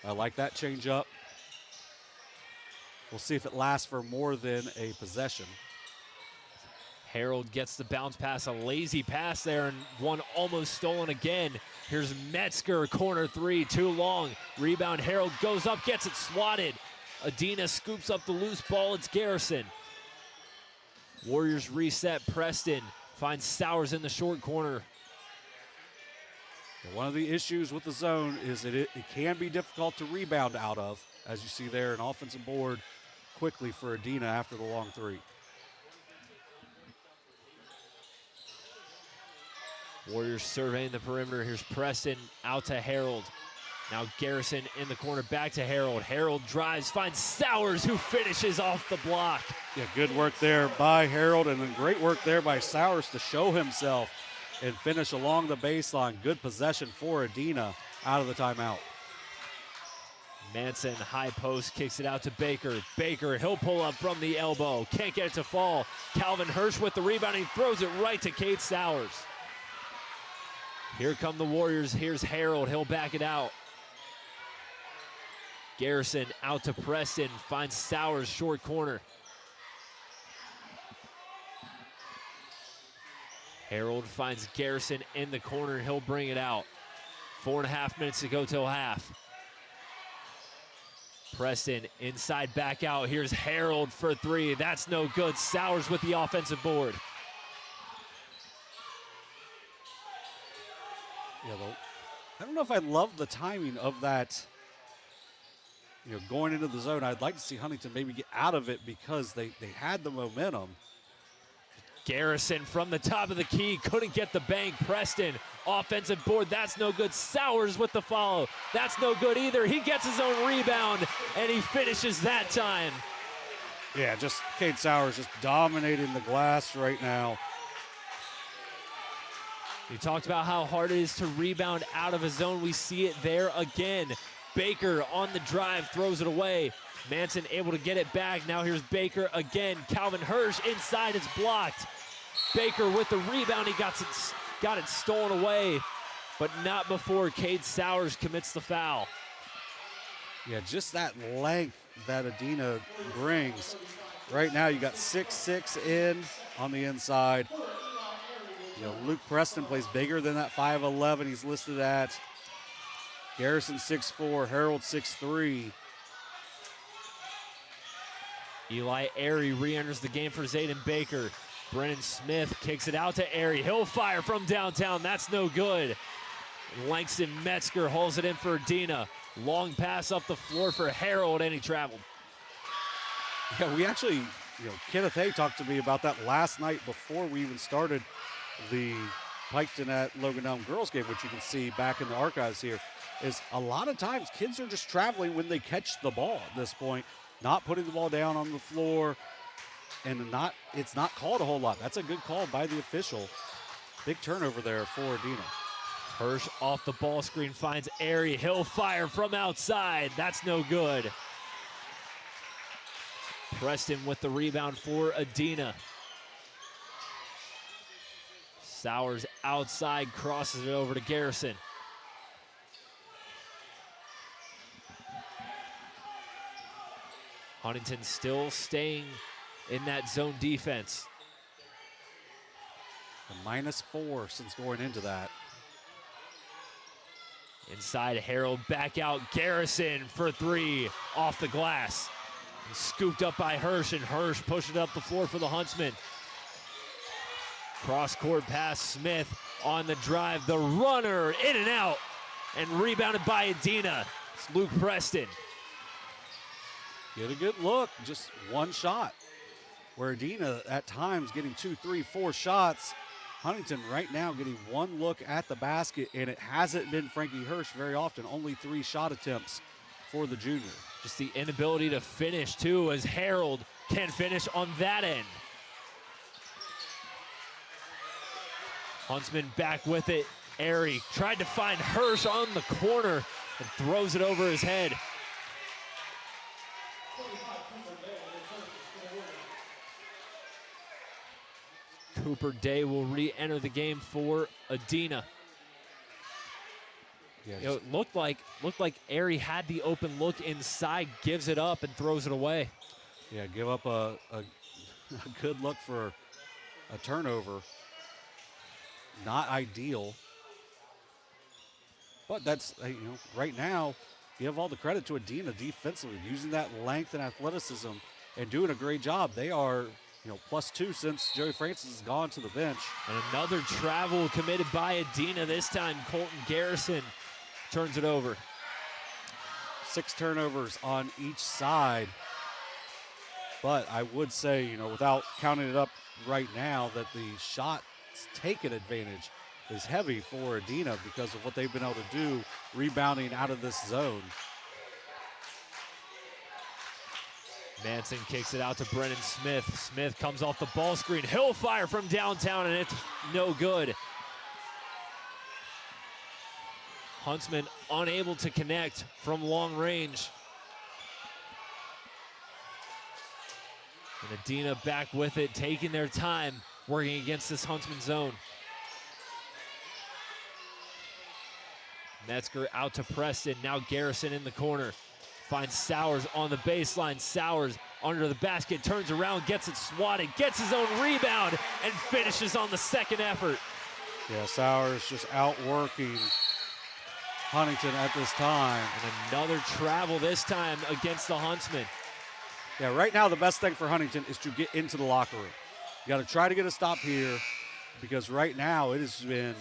I like that change up. We'll see if it lasts for more than a possession. Harold gets the bounce pass, a lazy pass there, and one almost stolen again. Here's Metzger, corner 3, too long. Rebound, Harold goes up, gets it swatted. Adena scoops up the loose ball, it's Garrison. Warriors reset, Preston finds Sowers in the short corner. One of the issues with the zone is that it can be difficult to rebound out of. As you see there, an offensive board quickly for Adena after the long 3. Warriors surveying the perimeter. Here's Preston out to Harold. Now Garrison in the corner, back to Harold. Harold drives, finds Sowers, who finishes off the block. Yeah, good work there by Harold, and then great work there by Sowers to show himself and finish along the baseline. Good possession for Adena out of the timeout. Manson, high post, kicks it out to Baker. Baker, he'll pull up from the elbow. Can't get it to fall. Calvin Hirsch with the rebound. He throws it right to Cade Sowers. Here come the Warriors. Here's Harold. He'll back it out. Garrison out to Preston. Finds Sowers, short corner. Harold finds Garrison in the corner. He'll bring it out. 4.5 minutes to go till half. Preston inside, back out. Here's Harold for 3. That's no good. Sowers with the offensive board. Yeah, I don't know if I love the timing of that. Going into the zone, I'd like to see Huntington maybe get out of it because they had the momentum. Garrison from the top of the key, couldn't get the bank. Preston, offensive board, that's no good. Sowers with the follow, that's no good either. He gets his own rebound, and he finishes that time. Yeah, just Cade Sowers just dominating the glass right now. We talked about how hard it is to rebound out of a zone. We see it there again. Baker on the drive, throws it away. Manson able to get it back. Now here's Baker again. Calvin Hirsch inside, it's blocked. Baker with the rebound, he got it stolen away, but not before Cade Sowers commits the foul. Yeah, just that length that Adena brings. Right now you got 6'6" in on the inside. You know, Luke Preston plays bigger than that 5'11" he's listed at. Garrison 6'4", Harold 6'3". Eli Airy re-enters the game for Zayden Baker. Brennan Smith kicks it out to Airy. He'll fire from downtown. That's no good. Langston Metzger hauls it in for Adena. Long pass up the floor for Harold, and he traveled. Yeah, we actually, Kenneth Hay talked to me about that last night before we even started the Piketon at Logan Elm girls game, which you can see back in the archives here, is a lot of times kids are just traveling when they catch the ball at this point, not putting the ball down on the floor, and it's not called a whole lot. That's a good call by the official. Big turnover there for Adena. Hirsch off the ball screen finds Airy. He'll fire from outside. That's no good. Preston with the rebound for Adena. Sowers outside, crosses it over to Garrison. Huntington still staying in that zone defense. A -4 since going into that. Inside, Harold back out. Garrison for three off the glass. Scooped up by Hirsch, and Hirsch pushed it up the floor for the Huntsmen. Cross-court pass, Smith on the drive. The runner in and out, and rebounded by Adena. It's Luke Preston. Get a good look, just one shot. Where Adena at times getting 2, 3, 4 shots. Huntington right now getting one look at the basket, and it hasn't been Frankie Hirsch very often. Only 3 shot attempts for the junior. Just the inability to finish, too, as Harold can finish on that end. Huntsman back with it. Airy tried to find Hirsch on the corner and throws it over his head. Cooper Day will re-enter the game for Adena. Yes. It looked like Airy had the open look inside, gives it up and throws it away. Yeah, give up a good look for a turnover. Not ideal. But that's, right now, give all the credit to Adena defensively, using that length and athleticism and doing a great job. They are, +2 since Joey Francis has gone to the bench. And another travel committed by Adena. This time, Colton Garrison turns it over. 6 turnovers on each side. But I would say, without counting it up right now, that the shots taken advantage is heavy for Adena because of what they've been able to do rebounding out of this zone. Manson kicks it out to Brennan Smith. Smith comes off the ball screen. He'll fire from downtown, and it's no good. Huntsman unable to connect from long range. And Adena back with it, taking their time, working against this Huntsman zone. Metzger out to Preston. Now Garrison in the corner. Finds Sowers on the baseline. Sowers under the basket, turns around, gets it swatted, gets his own rebound, and finishes on the second effort. Yeah, Sowers just outworking Huntington at this time. And another travel this time against the Huntsmen. Yeah, right now the best thing for Huntington is to get into the locker room. You got to try to get a stop here because right now it has been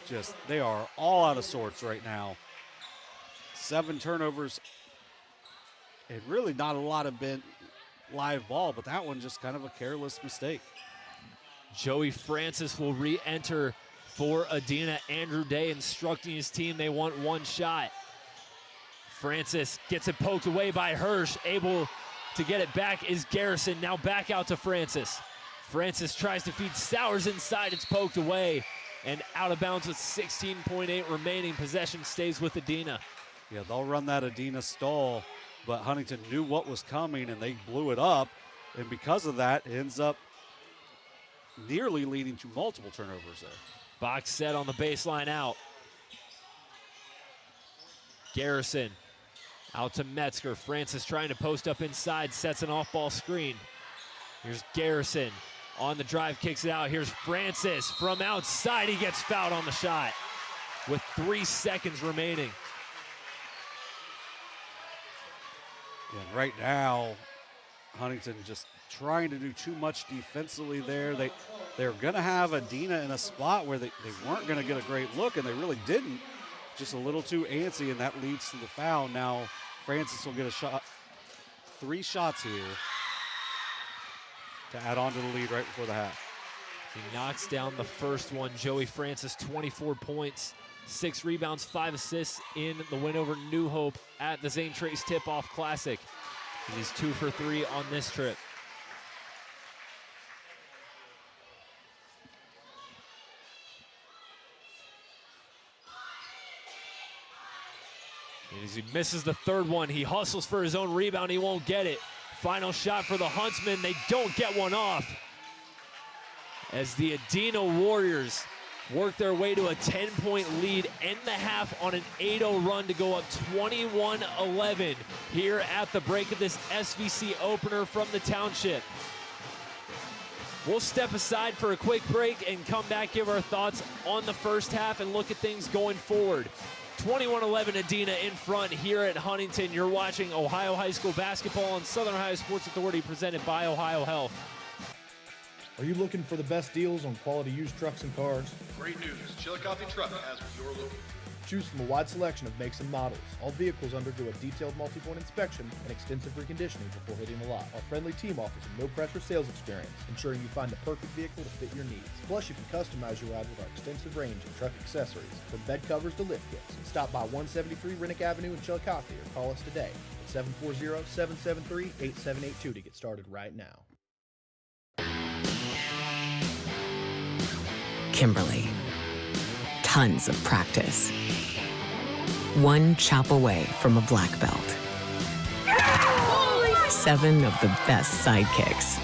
just, they are all out of sorts right now. 7 turnovers, and really not a lot have been live ball, but that one just kind of a careless mistake. Joey Francis will re-enter for Adena. Andrew Day instructing his team they want one shot. Francis gets it poked away by Hirsch. Able to get it back is Garrison. Now back out to Francis. Francis tries to feed Sowers inside. It's poked away and out of bounds with 16.8 remaining. Possession stays with Adena. Yeah, they'll run that Adena stall, but Huntington knew what was coming and they blew it up. And because of that, it ends up nearly leading to multiple turnovers there. Box set on the baseline out. Garrison out to Metzger. Francis trying to post up inside, sets an off-ball screen. Here's Garrison on the drive, kicks it out. Here's Francis from outside. He gets fouled on the shot with 3 seconds remaining. And right now, Huntington just trying to do too much defensively there. They're going to have Adena in a spot where they weren't going to get a great look, and they really didn't. Just a little too antsy, and that leads to the foul. Now Francis will get a shot, 3 shots here to add on to the lead right before the half. He knocks down the first one. Joey Francis, 24 points, 6 rebounds, 5 assists in the win over New Hope at the Zane Trace Tip-Off Classic. He's 2 for 3 on this trip. And as he misses the third one, he hustles for his own rebound. He won't get it. Final shot for the Huntsmen. They don't get one off. As the Adena Warriors work their way to a 10-point lead, end the half on an 8-0 run to go up 21-11 here at the break of this SVC opener from the Township. We'll step aside for a quick break and come back, give our thoughts on the first half and look at things going forward. 21-11 Adena in front here at Huntington. You're watching Ohio High School Basketball on Southern Ohio Sports Authority, presented by Ohio Health. Are you looking for the best deals on quality used trucks and cars? Great news. Chillicothe Truck has what you're looking for. Choose from a wide selection of makes and models. All vehicles undergo a detailed multi-point inspection and extensive reconditioning before hitting the lot. Our friendly team offers a no-pressure sales experience, ensuring you find the perfect vehicle to fit your needs. Plus, you can customize your ride with our extensive range of truck accessories, from bed covers to lift kits. Stop by 173 Rennick Avenue in Chillicothe or call us today at 740-773-8782 to get started right now. Kimberly. Tons of practice. One chop away from a black belt. 7 of the best sidekicks.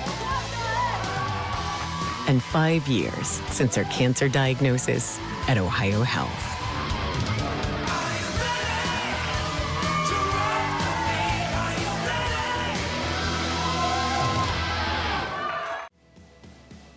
And 5 years since her cancer diagnosis at Ohio Health.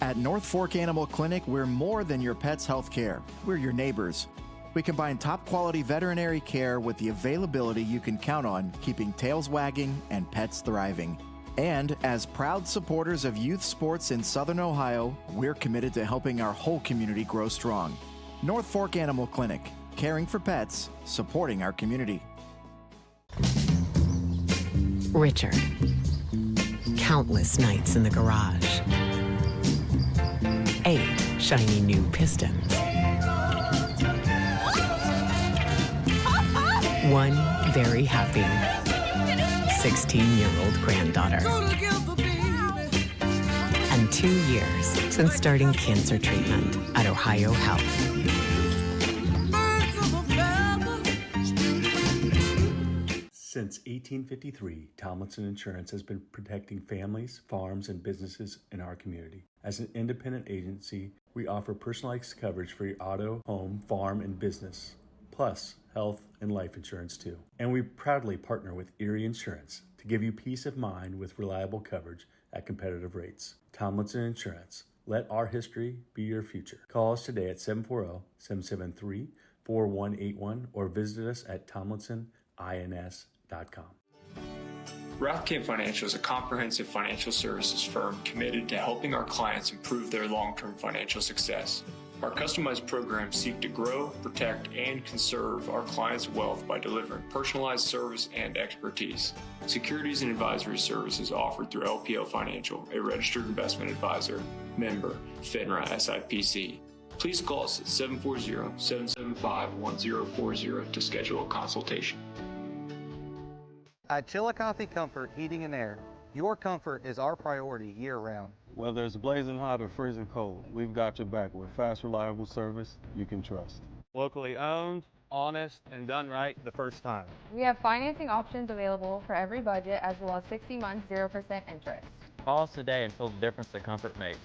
At North Fork Animal Clinic, we're more than your pet's health care. We're your neighbors. We combine top quality veterinary care with the availability you can count on, keeping tails wagging and pets thriving. And as proud supporters of youth sports in Southern Ohio, we're committed to helping our whole community grow strong. North Fork Animal Clinic, caring for pets, supporting our community. Richard. Countless nights in the garage. 8 shiny new pistons. 1 very happy 16-year-old granddaughter. And 2 years since starting cancer treatment at Ohio Health. Since 1853, Tomlinson Insurance has been protecting families, farms, and businesses in our community. As an independent agency, we offer personalized coverage for your auto, home, farm, and business, plus health and life insurance too. And we proudly partner with Erie Insurance to give you peace of mind with reliable coverage at competitive rates. Tomlinson Insurance. Let our history be your future. Call us today at 740-773-4181 or visit us at tomlinsonins.com. Rathkamp Financial is a comprehensive financial services firm committed to helping our clients improve their long-term financial success. Our customized programs seek to grow, protect, and conserve our clients' wealth by delivering personalized service and expertise. Securities and advisory services offered through LPL Financial, a registered investment advisor, member, FINRA SIPC. Please call us at 740-775-1040 to schedule a consultation. At Chillicothe Comfort Heating and Air, your comfort is our priority year-round. Whether it's blazing hot or freezing cold, we've got your back with fast, reliable service you can trust. Locally owned, honest, and done right the first time. We have financing options available for every budget as well as 60 months 0% interest. Call us today and feel the difference that comfort makes.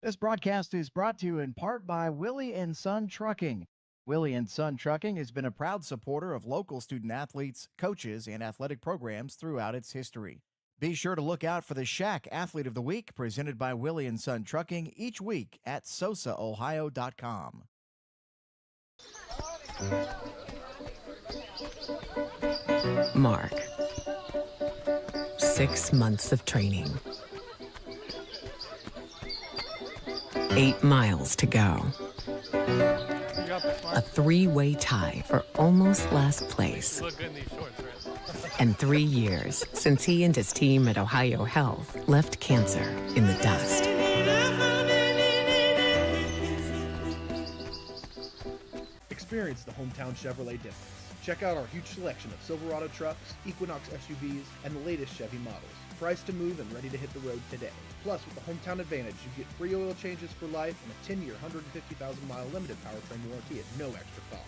This broadcast is brought to you in part by Willie & Son Trucking. Willie & Son Trucking has been a proud supporter of local student athletes, coaches, and athletic programs throughout its history. Be sure to look out for the Shack Athlete of the Week presented by Willie & Son Trucking each week at SOSAOhio.com. Mark. 6 months of training. 8 miles to go. A 3-way tie for almost last place. And 3 years since he and his team at Ohio Health left cancer in the dust. Experience the hometown Chevrolet difference. Check out our huge selection of Silverado trucks, Equinox SUVs, and the latest Chevy models. Priced to move and ready to hit the road today. Plus, with the Hometown Advantage, you get free oil changes for life and a 10-year, 150,000-mile limited powertrain warranty at no extra cost.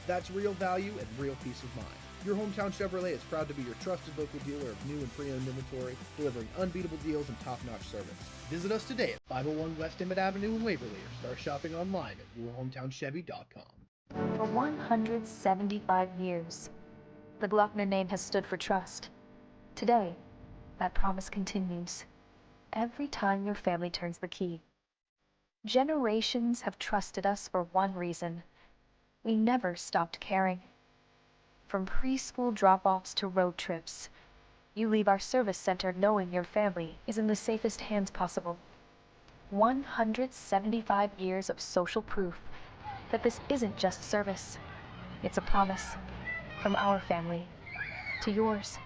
That's real value and real peace of mind. Your Hometown Chevrolet is proud to be your trusted local dealer of new and pre-owned inventory, delivering unbeatable deals and top-notch service. Visit us today at 501 West Emmett Avenue in Waverly or start shopping online at yourhometownchevy.com. For 175 years, the Glockner name has stood for trust. Today, that promise continues. Every time your family turns the key. Generations have trusted us for one reason. We never stopped caring. From preschool drop-offs to road trips, you leave our service center knowing your family is in the safest hands possible. 175 years of social proof that this isn't just service. It's a promise from our family to yours.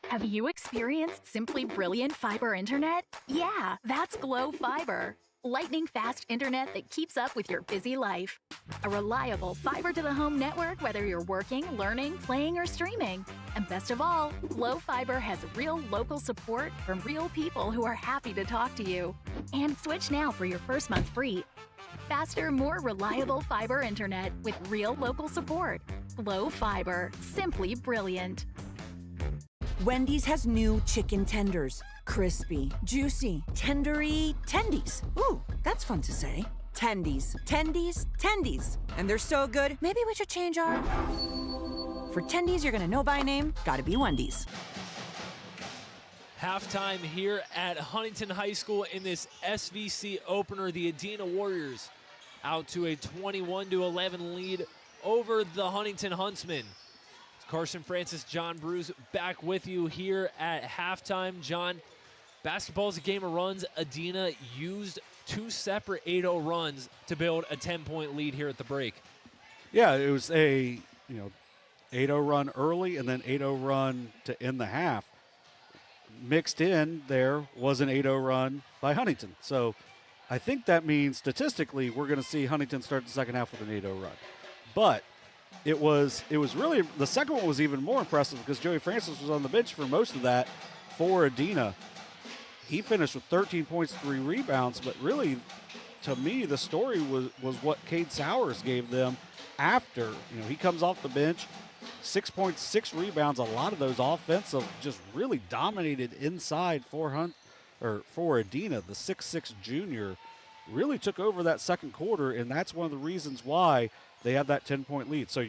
Have you experienced simply brilliant fiber internet? Yeah, that's Glow Fiber. Lightning fast internet that keeps up with your busy life. A reliable fiber-to-the-home network whether you're working, learning, playing, or streaming. And best of all, Glow Fiber has real local support from real people who are happy to talk to you. And switch now for your first month free. Faster, more reliable fiber internet with real local support. Glow Fiber. Simply brilliant. Wendy's has new chicken tenders. Crispy, juicy, tendery, tendies. Ooh, that's fun to say. Tendies, tendies, tendies. And they're so good, maybe we should change our... For tendies you're gonna know by name, gotta be Wendy's. Halftime here at Huntington High School in this SVC opener. The Adena Warriors out to a 21-11 lead over the Huntington Huntsmen. Carson Francis, John Bruce back with you here at halftime. John, basketball is a game of runs. Adena used 2 separate 8-0 runs to build a 10-point lead here at the break. Yeah, it was a 8-0 run early and then 8-0 run to end the half. Mixed in there was an 8-0 run by Huntington. So I think that means statistically we're going to see Huntington start the second half with an 8-0 run. But it was really, the second one was even more impressive because Joey Francis was on the bench for most of that for Adena. He finished with 13 points, 3 rebounds, but really, to me, the story was what Cade Sowers gave them after. He comes off the bench, 6.6 rebounds, a lot of those offensive, just really dominated inside for Adena. The 6'6 junior really took over that second quarter, and that's one of the reasons why they have that 10-point lead. So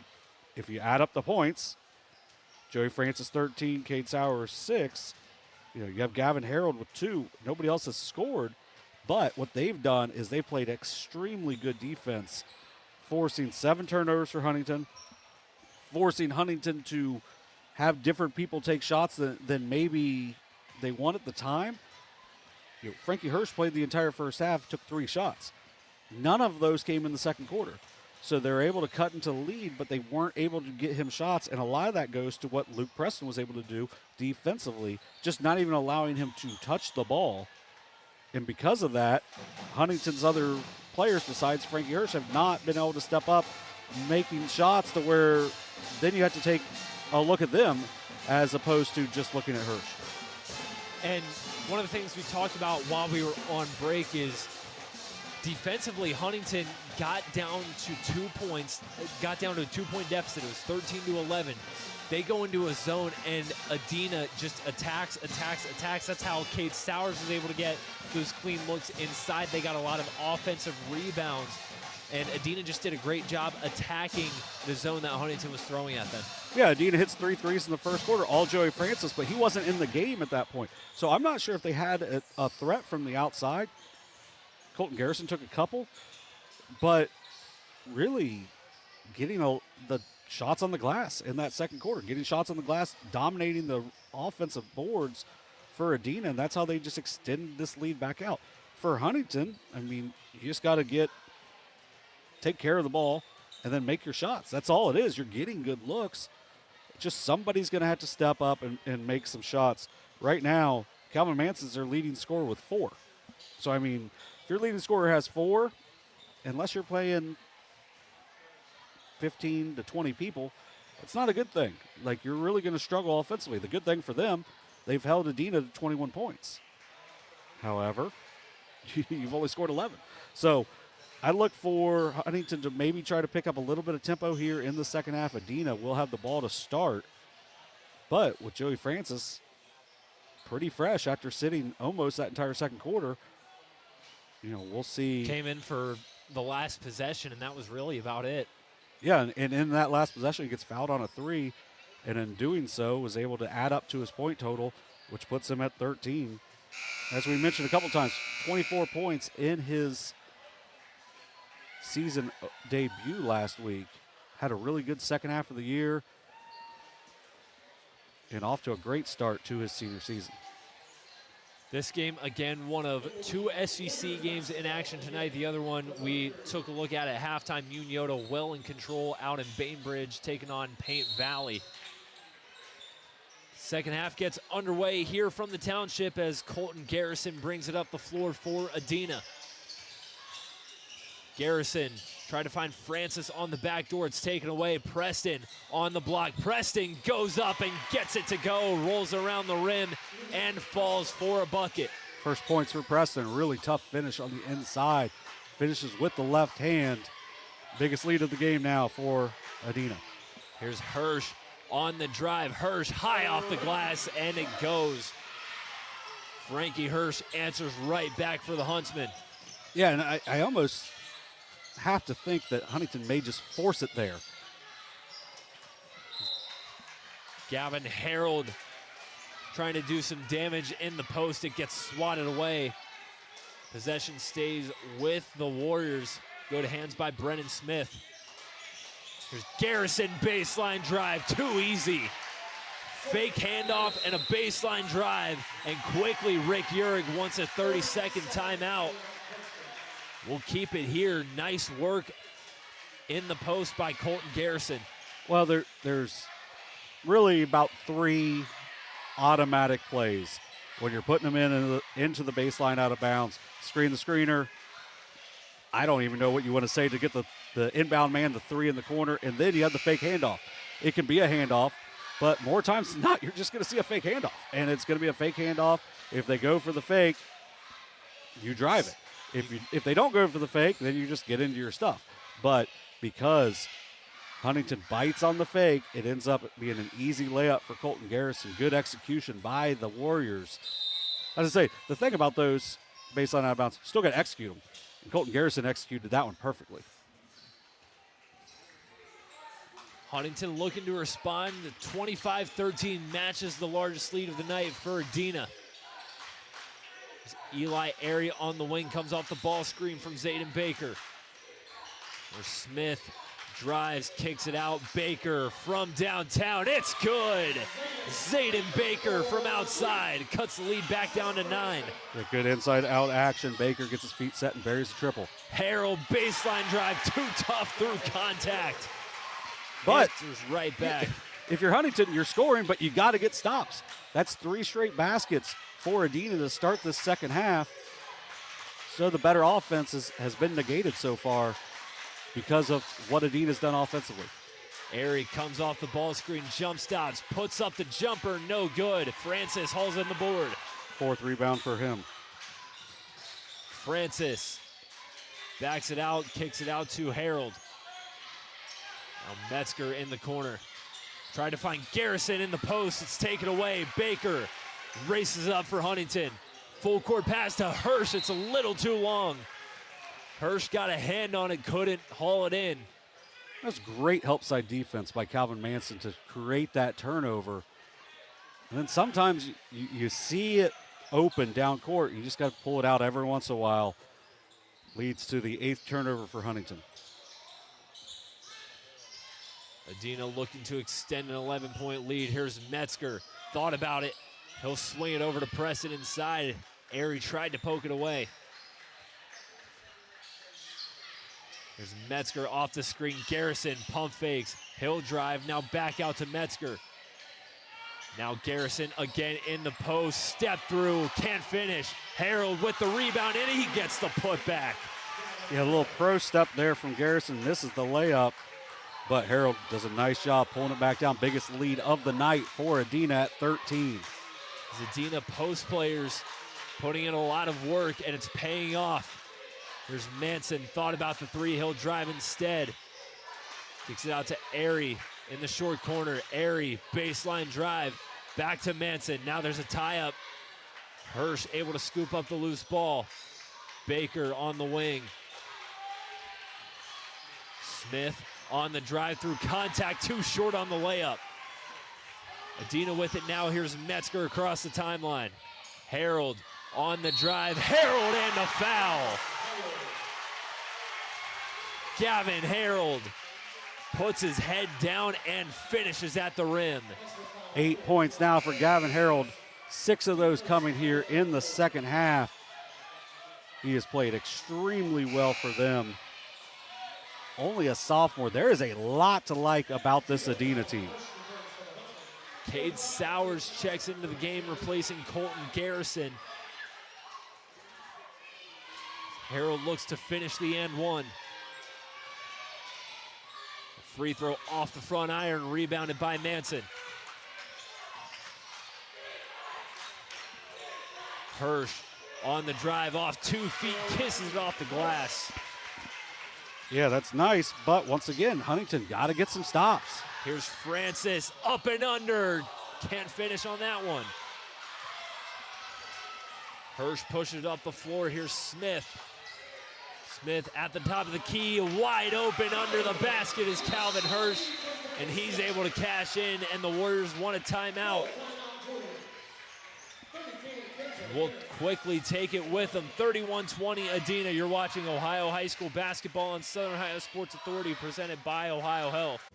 if you add up the points, Joey Francis 13, Cade Sowers 6. You have Gavin Harold with 2. Nobody else has scored. But what they've done is they played extremely good defense, forcing 7 turnovers for Huntington, forcing Huntington to have different people take shots than maybe they want at the time. Frankie Hirsch played the entire first half, took 3 shots. None of those came in the second quarter. So they're able to cut into the lead, but they weren't able to get him shots, and a lot of that goes to what Luke Preston was able to do defensively, just not even allowing him to touch the ball. And because of that, Huntington's other players besides Frankie Hirsch have not been able to step up, making shots to where then you have to take a look at them as opposed to just looking at Hirsch. And one of the things we talked about while we were on break is defensively, Huntington got down to 2 points, got down to a 2-point deficit. It was 13-11. They go into a zone, and Adena just attacks. That's how Kate Sowers was able to get those clean looks inside. They got a lot of offensive rebounds, and Adena just did a great job attacking the zone that Huntington was throwing at them. Yeah, Adena hits 3 threes in the first quarter, all Joey Francis, but he wasn't in the game at that point. So I'm not sure if they had a threat from the outside. Colton Garrison took a couple, but really getting the shots on the glass in that second quarter, getting shots on the glass, dominating the offensive boards for Adena, and that's how they just extended this lead back out. For Huntington, I mean, you just got to take care of the ball and then make your shots. That's all it is. You're getting good looks. Just somebody's going to have to step up and make some shots. Right now, Calvin Manson's their leading scorer with 4. So, I mean, if your leading scorer has 4, unless you're playing 15 to 20 people, it's not a good thing. Like, you're really going to struggle offensively. The good thing for them, they've held Adena to 21 points. However, you've only scored 11. So I look for Huntington to maybe try to pick up a little bit of tempo here in the second half. Adena will have the ball to start. But with Joey Francis pretty fresh after sitting almost that entire second quarter, we'll see. Came in for the last possession, and that was really about it. Yeah, and in that last possession, he gets fouled on a 3, and in doing so was able to add up to his point total, which puts him at 13. As we mentioned a couple times, 24 points in his season debut last week. Had a really good second half of the year and off to a great start to his senior season. This game, again, one of 2 SVC games in action tonight. The other one we took a look at halftime. Unioto well in control out in Bainbridge, taking on Paint Valley. Second half gets underway here from the Township as Colton Garrison brings it up the floor for Adena. Garrison tried to find Francis on the back door. It's taken away. Preston on the block. Preston goes up and gets it to go, rolls around the rim, and falls for a bucket. First points for Preston. Really tough finish on the inside. Finishes with the left hand. Biggest lead of the game now for Adena. Here's Hirsch on the drive. Hirsch high off the glass, and it goes. Frankie Hirsch answers right back for the Huntsmen. Yeah, and I almost have to think that Huntington may just force it there. Gavin Harold trying to do some damage in the post. It gets swatted away. Possession stays with the Warriors. Go to hands by Brennan Smith. Here's Garrison, baseline drive, too easy. Fake handoff and a baseline drive, and quickly Rick Uhrig wants a 30-second timeout. We'll keep it here. Nice work in the post by Colton Garrison. Well, there's really about 3 automatic plays when you're putting them into the baseline out of bounds. Screen the screener. I don't even know what you want to say to get the inbound man, the 3 in the corner, and then you have the fake handoff. It can be a handoff, but more times than not, you're just going to see a fake handoff, and it's going to be a fake handoff. If they go for the fake, you drive it. If they don't go for the fake, then you just get into your stuff. But because Huntington bites on the fake, it ends up being an easy layup for Colton Garrison. Good execution by the Warriors. As I say, the thing about those baseline out of bounds, still got to execute them. And Colton Garrison executed that one perfectly. Huntington looking to respond. The 25-13 matches the largest lead of the night for Adena. Eli Airy on the wing, comes off the ball screen from Zayden Baker. Where Smith drives, kicks it out. Baker from downtown. It's good. Zayden Baker from outside cuts the lead back down to 9. A good inside-out action. Baker gets his feet set and buries the triple. Harold baseline drive, too tough through contact. But answers right back. If you're Huntington, you're scoring, but you got to get stops. That's 3 straight baskets for Adena to start this second half. So the better offense has been negated so far because of what Adena's done offensively. Airy comes off the ball screen, jump stops, puts up the jumper, no good. Francis hauls in the board. 4th rebound for him. Francis backs it out, kicks it out to Harold. Now Metzger in the corner. Tried to find Garrison in the post. It's taken away. Baker races up for Huntington. Full court pass to Hirsch. It's a little too long. Hirsch got a hand on it, couldn't haul it in. That's great help side defense by Calvin Manson to create that turnover. And then sometimes you see it open down court. You just got to pull it out every once in a while. Leads to the 8th turnover for Huntington. Adena looking to extend an 11-point lead. Here's Metzger. Thought about it. He'll swing it over to Preston inside. Airy tried to poke it away. Here's Metzger off the screen. Garrison pump fakes. He'll drive. Now back out to Metzger. Now Garrison again in the post. Step through. Can't finish. Harold with the rebound, and he gets the putback. Yeah, a little pro step there from Garrison. Misses the layup. But Harold does a nice job pulling it back down. Biggest lead of the night for Adena at 13. Adena post players putting in a lot of work, and it's paying off. There's Manson, thought about the three. He'll drive instead. Kicks it out to Airy in the short corner. Airy, baseline drive. Back to Manson. Now there's a tie-up. Hirsch able to scoop up the loose ball. Baker on the wing. Smith on the drive through contact, too short on the layup. Adena with it now. Here's Metzger across the timeline. Harold on the drive. Harold and the foul. Gavin Harold puts his head down and finishes at the rim. 8 points now for Gavin Harold. 6 of those coming here in the second half. He has played extremely well for them. Only a sophomore. There is a lot to like about this Adena team. Cade Sowers checks into the game, replacing Colton Garrison. Harold looks to finish the and one. Free throw off the front iron, rebounded by Manson. Hirsch on the drive off 2 feet, kisses it off the glass. Yeah, that's nice, but once again, Huntington got to get some stops. Here's Francis, up and under. Can't finish on that one. Hirsch pushes it up the floor. Here's Smith. Smith at the top of the key, wide open under the basket is Calvin Hirsch, and he's able to cash in, and the Warriors want a timeout. We'll quickly take it with them. 31-20 Adena. You're watching Ohio High School Basketball on Southern Ohio Sports Authority, presented by Ohio Health.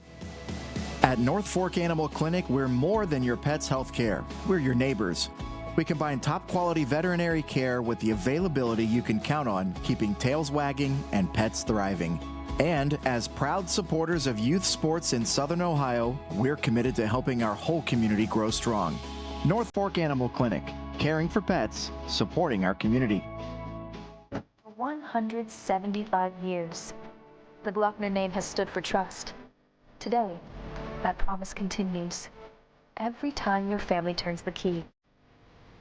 At North Fork Animal Clinic, we're more than your pet's health care. We're your neighbors. We combine top-quality veterinary care with the availability you can count on, keeping tails wagging and pets thriving. And as proud supporters of youth sports in Southern Ohio, we're committed to helping our whole community grow strong. North Fork Animal Clinic, caring for pets, supporting our community. For 175 years, the Glockner name has stood for trust. Today, that promise continues. Every time your family turns the key.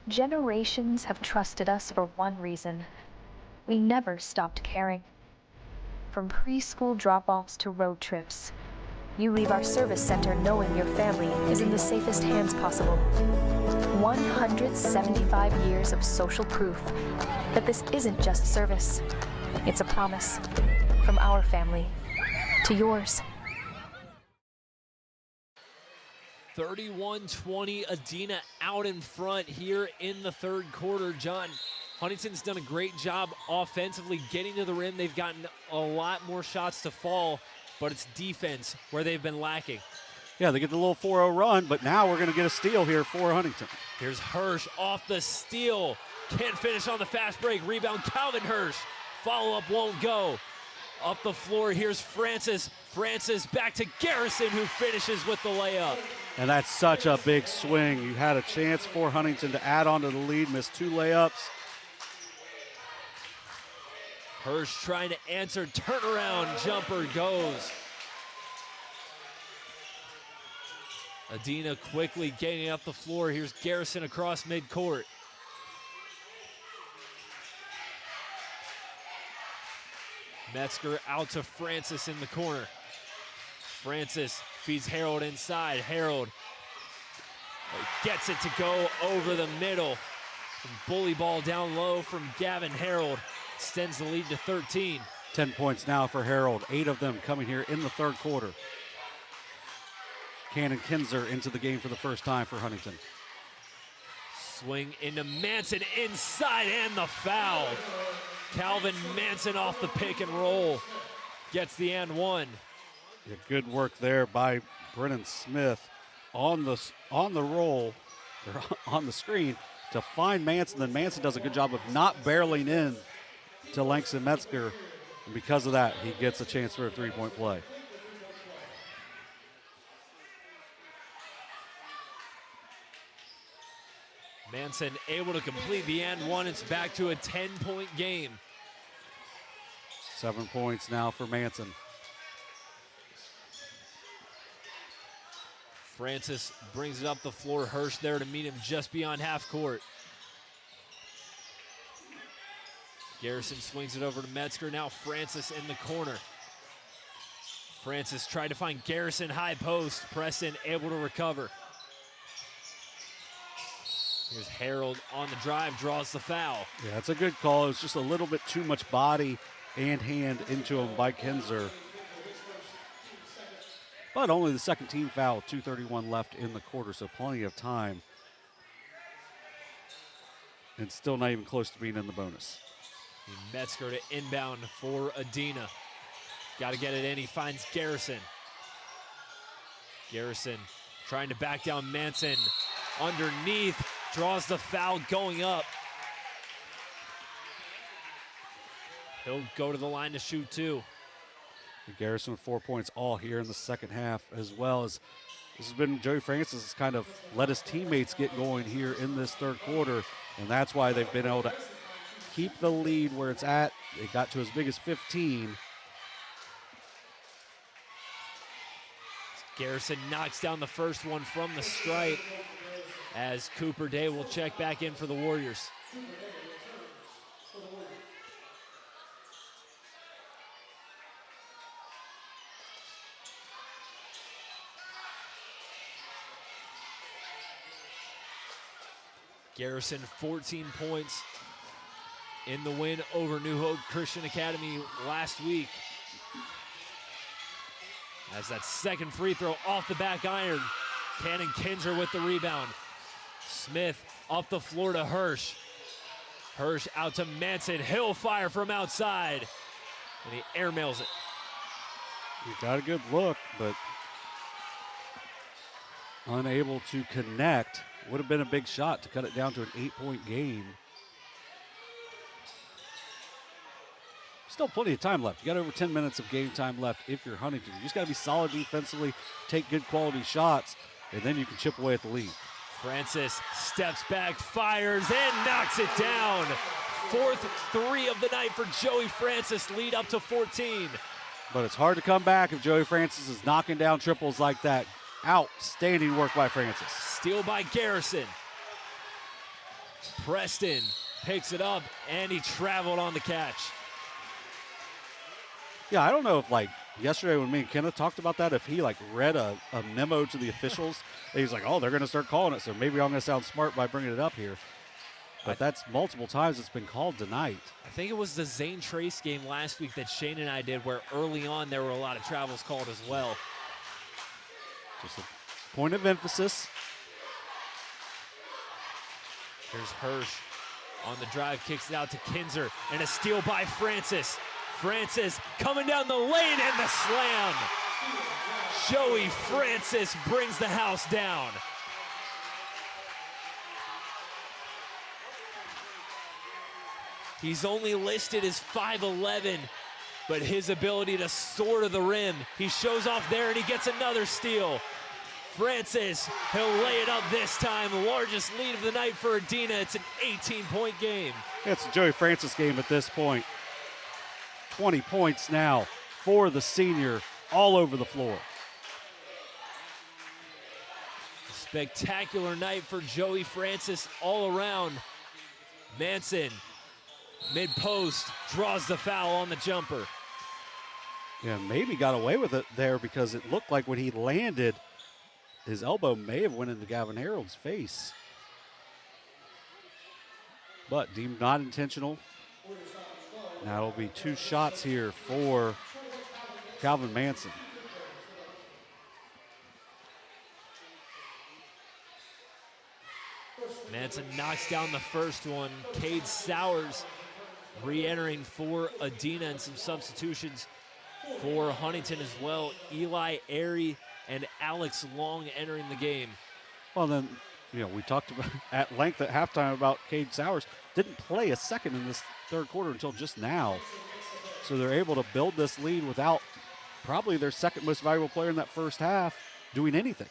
Generations have trusted us for one reason. We never stopped caring. From preschool drop-offs to road trips, you leave our service center knowing your family is in the safest hands possible. 175 years of social proof that this isn't just service. It's a promise from our family to yours. 31-20, Adena out in front here in the third quarter. John, Huntington's done a great job offensively getting to the rim. They've gotten a lot more shots to fall, but it's defense where they've been lacking. Yeah, they get the little 4-0 run, but now we're going to get a steal here for Huntington. Here's Hirsch off the steal. Can't finish on the fast break. Rebound, Calvin Hirsch. Follow-up won't go. Up the floor, here's Francis. Francis back to Garrison, who finishes with the layup. And that's such a big swing. You had a chance for Huntington to add on to the lead, missed 2 layups. Hirsch trying to answer, turnaround jumper goes. Adena quickly getting up the floor. Here's Garrison across midcourt. Metzger out to Francis in the corner. Francis feeds Harold inside. Harold gets it to go over the middle. Bully ball down low from Gavin. Harold extends the lead to 13. 10 points now for Harold, 8 of them coming here in the third quarter. Cannon Kinzer into the game for the first time for Huntington. Swing into Manson inside and the foul. Calvin Manson off the pick and roll. Gets the and one. Yeah, good work there by Brennan Smith on the roll, or on the screen to find Manson. Then Manson does a good job of not barreling in to Langston Metzger. And because of that, he gets a chance for a three-point play. Manson able to complete the and one. It's back to a 10-point game. 7 points now for Manson. Francis brings it up the floor. Hirsch there to meet him just beyond half court. Garrison swings it over to Metzger. Now Francis in the corner. Francis tried to find Garrison high post. Preston able to recover. Here's Harold on the drive, draws the foul. Yeah, that's a good call. It was just a little bit too much body and hand into him by Kinzer. But only the second team foul, 2:31 left in the quarter, so plenty of time. And still not even close to being in the bonus. Metzger to inbound for Adena. Got to get it in. He finds Garrison. Garrison trying to back down Manson. Underneath, draws the foul going up. He'll go to the line to shoot two. Garrison with 4 points all here in the second half, as well as this has been Joey Francis has kind of let his teammates get going here in this third quarter, and that's why they've been able to keep the lead where it's at. They got to as big as 15. Garrison knocks down the first one from the stripe as Cooper Day will check back in for the Warriors. Garrison 14 points in the win over New Hope Christian Academy last week. As that second free throw off the back iron. Cannon Kinzer with the rebound. Smith up the floor to Hirsch. Hirsch out to Manson. He'll fire from outside. And he airmails it. He got a good look, but unable to connect. Would have been a big shot to cut it down to an 8-point game. Still plenty of time left. You got over 10 minutes of game time left if you're Huntington. You just got to be solid defensively, take good quality shots, and then you can chip away at the lead. Francis steps back, fires, and knocks it down. Fourth three of the night for Joey Francis, lead up to 14. But it's hard to come back if Joey Francis is knocking down triples like that. Outstanding work by Francis. Steal by Garrison. Preston picks it up, and he traveled on the catch. Yeah, I don't know if, like, yesterday when me and Kenneth talked about that, if he, like, read a memo to the officials, and he's like, oh, they're going to start calling it, so maybe I'm going to sound smart by bringing it up here. But that's multiple times it's been called tonight. I think it was the Zane Trace game last week that Shane and I did, where early on there were a lot of travels called as well. Just a point of emphasis. Here's Hirsch on the drive, kicks it out to Kinzer, and a steal by Francis. Francis coming down the lane and the slam. Joey Francis brings the house down. He's only listed as 5'11", but his ability to soar to the rim, he shows off there and he gets another steal. Francis, he'll lay it up this time. The largest lead of the night for Adena. It's an 18-point game. It's a Joey Francis game at this point. 20 points now for the senior all over the floor. Spectacular night for Joey Francis all around. Manson, mid-post, draws the foul on the jumper. Yeah, maybe got away with it there because it looked like when he landed, his elbow may have went into Gavin Harold's face. But deemed not intentional. Now it'll be 2 shots here for Calvin Manson. Manson knocks down the first one. Cade Sowers re-entering for Adena, and some substitutions for Huntington as well. Eli Airy and Alex Long entering the game. Well, then, we talked about at length at halftime about Cade Sowers. Didn't play a second in this third quarter until just now. So they're able to build this lead without probably their second most valuable player in that first half doing anything.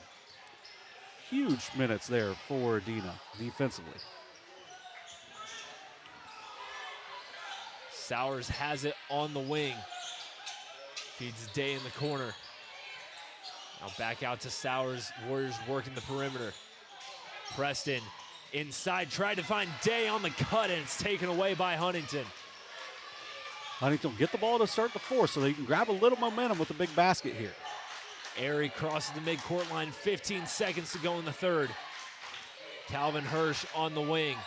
Huge minutes there for Adena defensively. Sowers has it on the wing. Feeds Day in the corner. Now back out to Sowers. Warriors working the perimeter. Preston inside, tried to find Day on the cut, and it's taken away by Huntington. Huntington will get the ball to start the fourth so they can grab a little momentum with the big basket here. Airy crosses the midcourt line, 15 seconds to go in the third. Calvin Hirsch on the wing.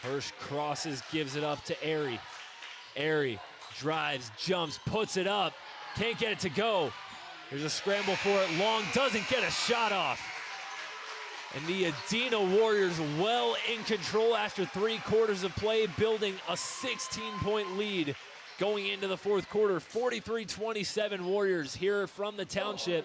Hirsch crosses, gives it up to Airy. Airy drives, jumps, puts it up. Can't get it to go. There's a scramble for it. Long doesn't get a shot off. And the Adena Warriors well in control after 3 quarters of play, building a 16-point lead going into the fourth quarter. 43-27 Warriors here from the Township.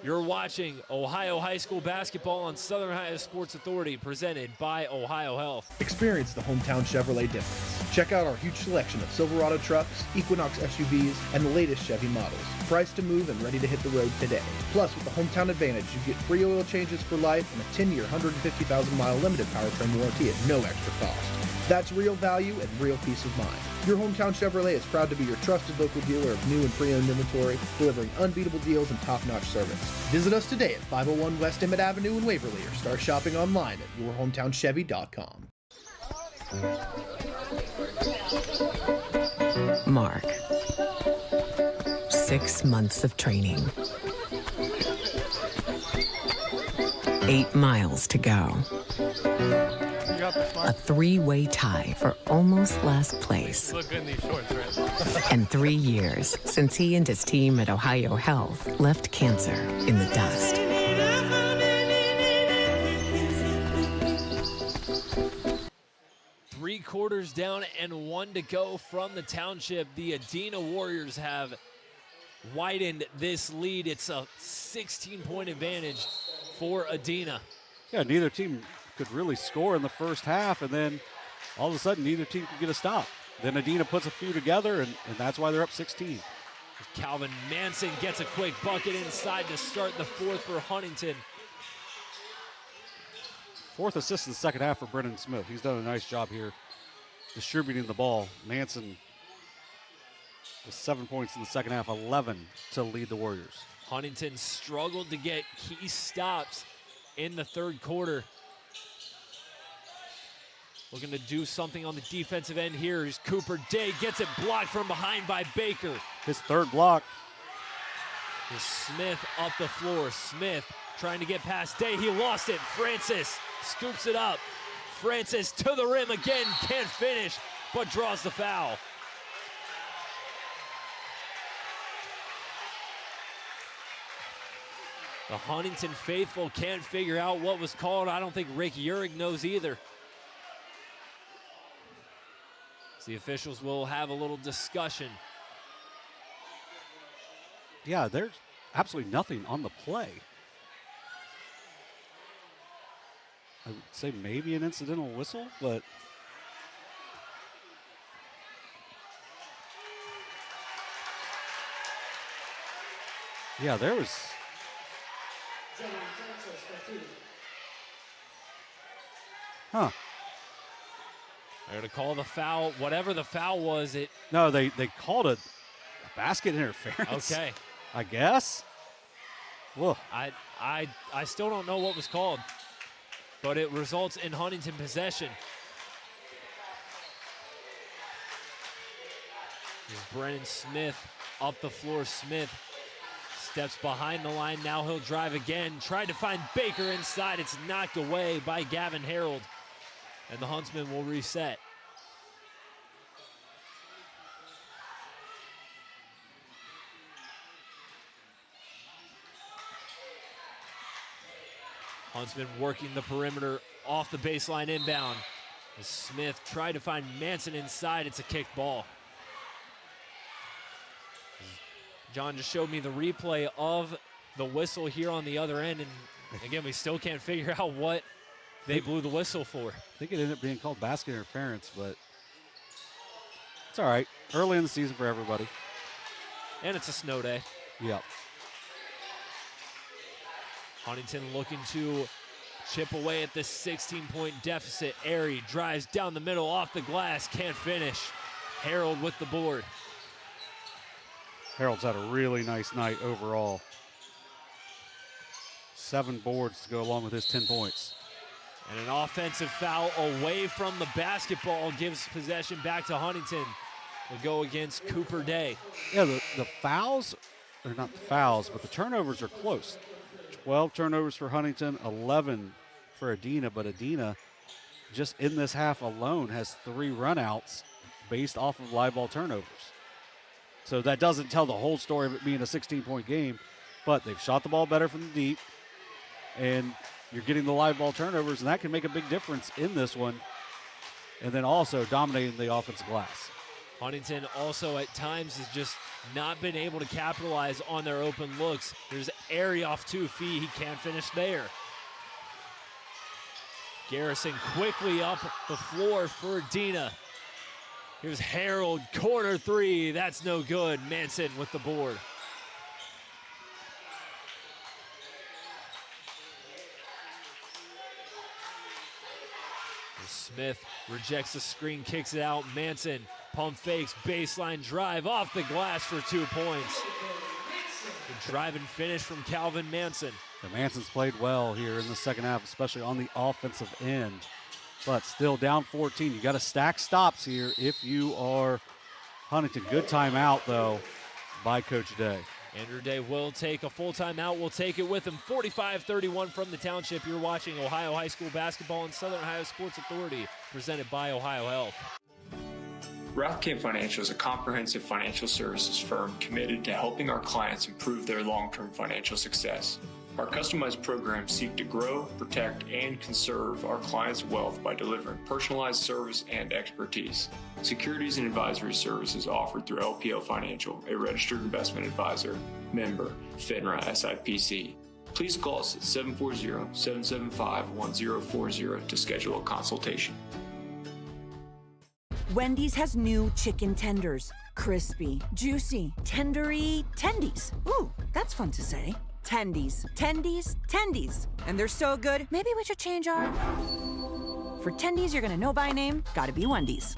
You're watching Ohio High School Basketball on Southern Ohio Sports Authority, presented by Ohio Health. Experience the hometown Chevrolet difference. Check out our huge selection of Silverado trucks, Equinox SUVs, and the latest Chevy models. Priced to move and ready to hit the road today. Plus, with the Hometown Advantage, you get free oil changes for life and a 10-year, 150,000-mile limited powertrain warranty at no extra cost. That's real value and real peace of mind. Your hometown Chevrolet is proud to be your trusted local dealer of new and pre-owned inventory, delivering unbeatable deals and top-notch service. Visit us today at 501 West Emmett Avenue in Waverly, or start shopping online at yourhometownchevy.com. Mark. 6 months of training. 8 miles to go. A 3-way tie for almost last place. Look good in these shorts, right? And 3 years since he and his team at Ohio Health left cancer in the dust. Three quarters down and 1 to go from the Township. The Adena Warriors have widened this lead. It's a 16-point advantage for Adena. Yeah, neither team could really score in the first half, and then all of a sudden neither team could get a stop. Then Adena puts a few together, and that's why they're up 16. Calvin Manson gets a quick bucket inside to start the fourth for Huntington. 4th assist in the second half for Brennan Smith. He's done a nice job here distributing the ball. Manson with 7 points in the second half, 11 to lead the Warriors. Huntington struggled to get key stops in the third quarter. Looking to do something on the defensive end here. Here's Cooper Day, gets it blocked from behind by Baker. His third block. Here's Smith up the floor. Smith trying to get past Day. He lost it. Francis scoops it up. Francis to the rim again. Can't finish, but draws the foul. The Huntington faithful can't figure out what was called. I don't think Rick Uhrig knows either. The officials will have a little discussion. Yeah, there's absolutely nothing on the play. I would say maybe an incidental whistle, but yeah, there was. Huh. They're going to call the foul. Whatever the foul was, it... No, they called a basket interference. Okay. I guess. Whoa. I still don't know what was called, but it results in Huntington possession. Here's Brennan Smith up the floor. Smith steps behind the line. Now he'll drive again. Tried to find Baker inside. It's knocked away by Gavin Harold. And the Huntsmen will reset. Huntsman working the perimeter off the baseline inbound. As Smith tried to find Manson inside. It's a kick ball. John just showed me the replay of the whistle here on the other end. And again, we still can't figure out what they blew the whistle for. I think it ended up being called basket interference, but it's all right. Early in the season for everybody. And it's a snow day. Yep. Huntington looking to chip away at this 16-point deficit. Airy drives down the middle off the glass, can't finish. Harold with the board. Harold's had a really nice night overall. 7 boards to go along with his 10 points. And an offensive foul away from the basketball gives possession back to Huntington. We'll go against Cooper Day. Yeah, the fouls, or not the fouls, but the turnovers are close. 12 turnovers for Huntington, 11 for Adena, but Adena just in this half alone has 3 runouts based off of live ball turnovers. So that doesn't tell the whole story of it being a 16-point game, but they've shot the ball better from the deep, and you're getting the live ball turnovers, and that can make a big difference in this one, and then also dominating the offensive glass. Huntington also at times has just not been able to capitalize on their open looks. There's Airy off 2 feet. He can't finish there. Garrison quickly up the floor for Adena. Here's Harold, corner 3. That's no good. Manson with the board. Smith rejects the screen, kicks it out. Manson pump fakes, baseline drive off the glass for 2 points. The drive and finish from Calvin Manson. The Manson's played well here in the second half, especially on the offensive end. But still down 14. You got to stack stops here if you are Huntington. Good timeout, though, by Coach Day. Andrew Day will take a full timeout. We'll take it with him. 45-31 from the Township. You're watching Ohio High School Basketball and Southern Ohio Sports Authority, presented by Ohio Health. Rathkamp Financial is a comprehensive financial services firm committed to helping our clients improve their long-term financial success. Our customized programs seek to grow, protect, and conserve our clients' wealth by delivering personalized service and expertise. Securities and advisory services offered through LPL Financial, a registered investment advisor, member, FINRA SIPC. Please call us at 740-775-1040 to schedule a consultation. Wendy's has new chicken tenders. Crispy, juicy, tendery tendies. Ooh, that's fun to say. Tendies, tendies, tendies. And they're so good, maybe we should change our... For tendies you're gonna know by name, gotta be Wendy's.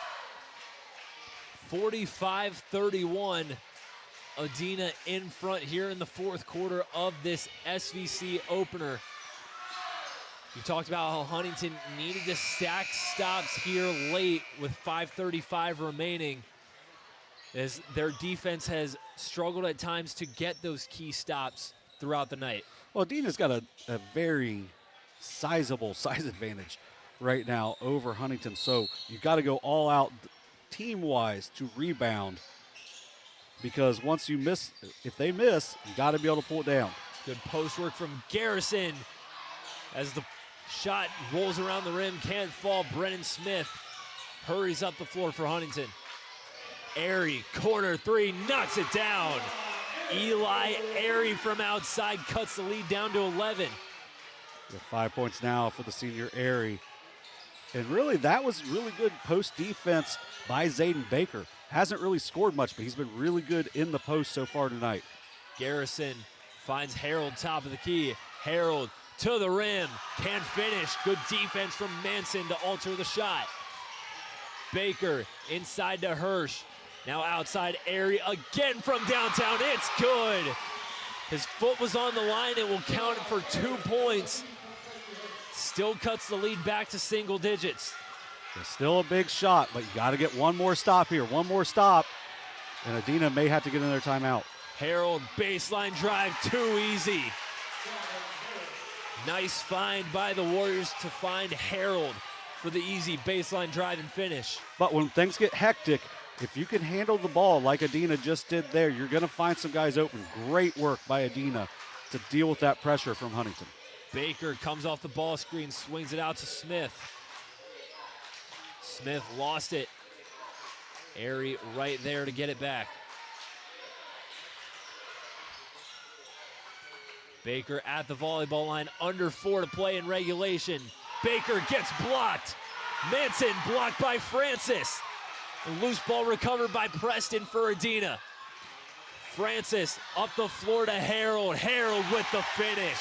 45-31. Adena in front here in the fourth quarter of this SVC opener. You talked about how Huntington needed to stack stops here late with 5:35 remaining, as their defense has struggled at times to get those key stops throughout the night. Well, Adena's got a very sizable size advantage right now over Huntington, so you got to go all out team-wise to rebound, because once you miss, if they miss, you got to be able to pull it down. Good post work from Garrison as the shot rolls around the rim, can't fall. Brennan Smith hurries up the floor for Huntington. Airy, corner 3, knocks it down. Eli Airy from outside cuts the lead down to 11. 5 points now for the senior Airy. And really, that was really good post defense by Zayden Baker. Hasn't really scored much, but he's been really good in the post so far tonight. Garrison finds Harold top of the key. Harold to the rim, can't finish. Good defense from Manson to alter the shot. Baker inside to Hirsch. Now outside Airy again from downtown. It's good. His foot was on the line. It will count for 2 points. Still cuts the lead back to single digits. It's still a big shot, but you got to get one more stop here. One more stop. And Adena may have to get in their timeout. Harold, baseline drive, too easy. Nice find by the Warriors to find Harold for the easy baseline drive and finish. But when things get hectic, if you can handle the ball like Adena just did there, you're going to find some guys open. Great work by Adena to deal with that pressure from Huntington. Baker comes off the ball screen, swings it out to Smith. Smith lost it. Airy right there to get it back. Baker at the volleyball line, under 4 to play in regulation. Baker gets blocked. Manson blocked by Francis. A loose ball recovered by Preston for Adena. Francis up the floor to Harold. Harold with the finish.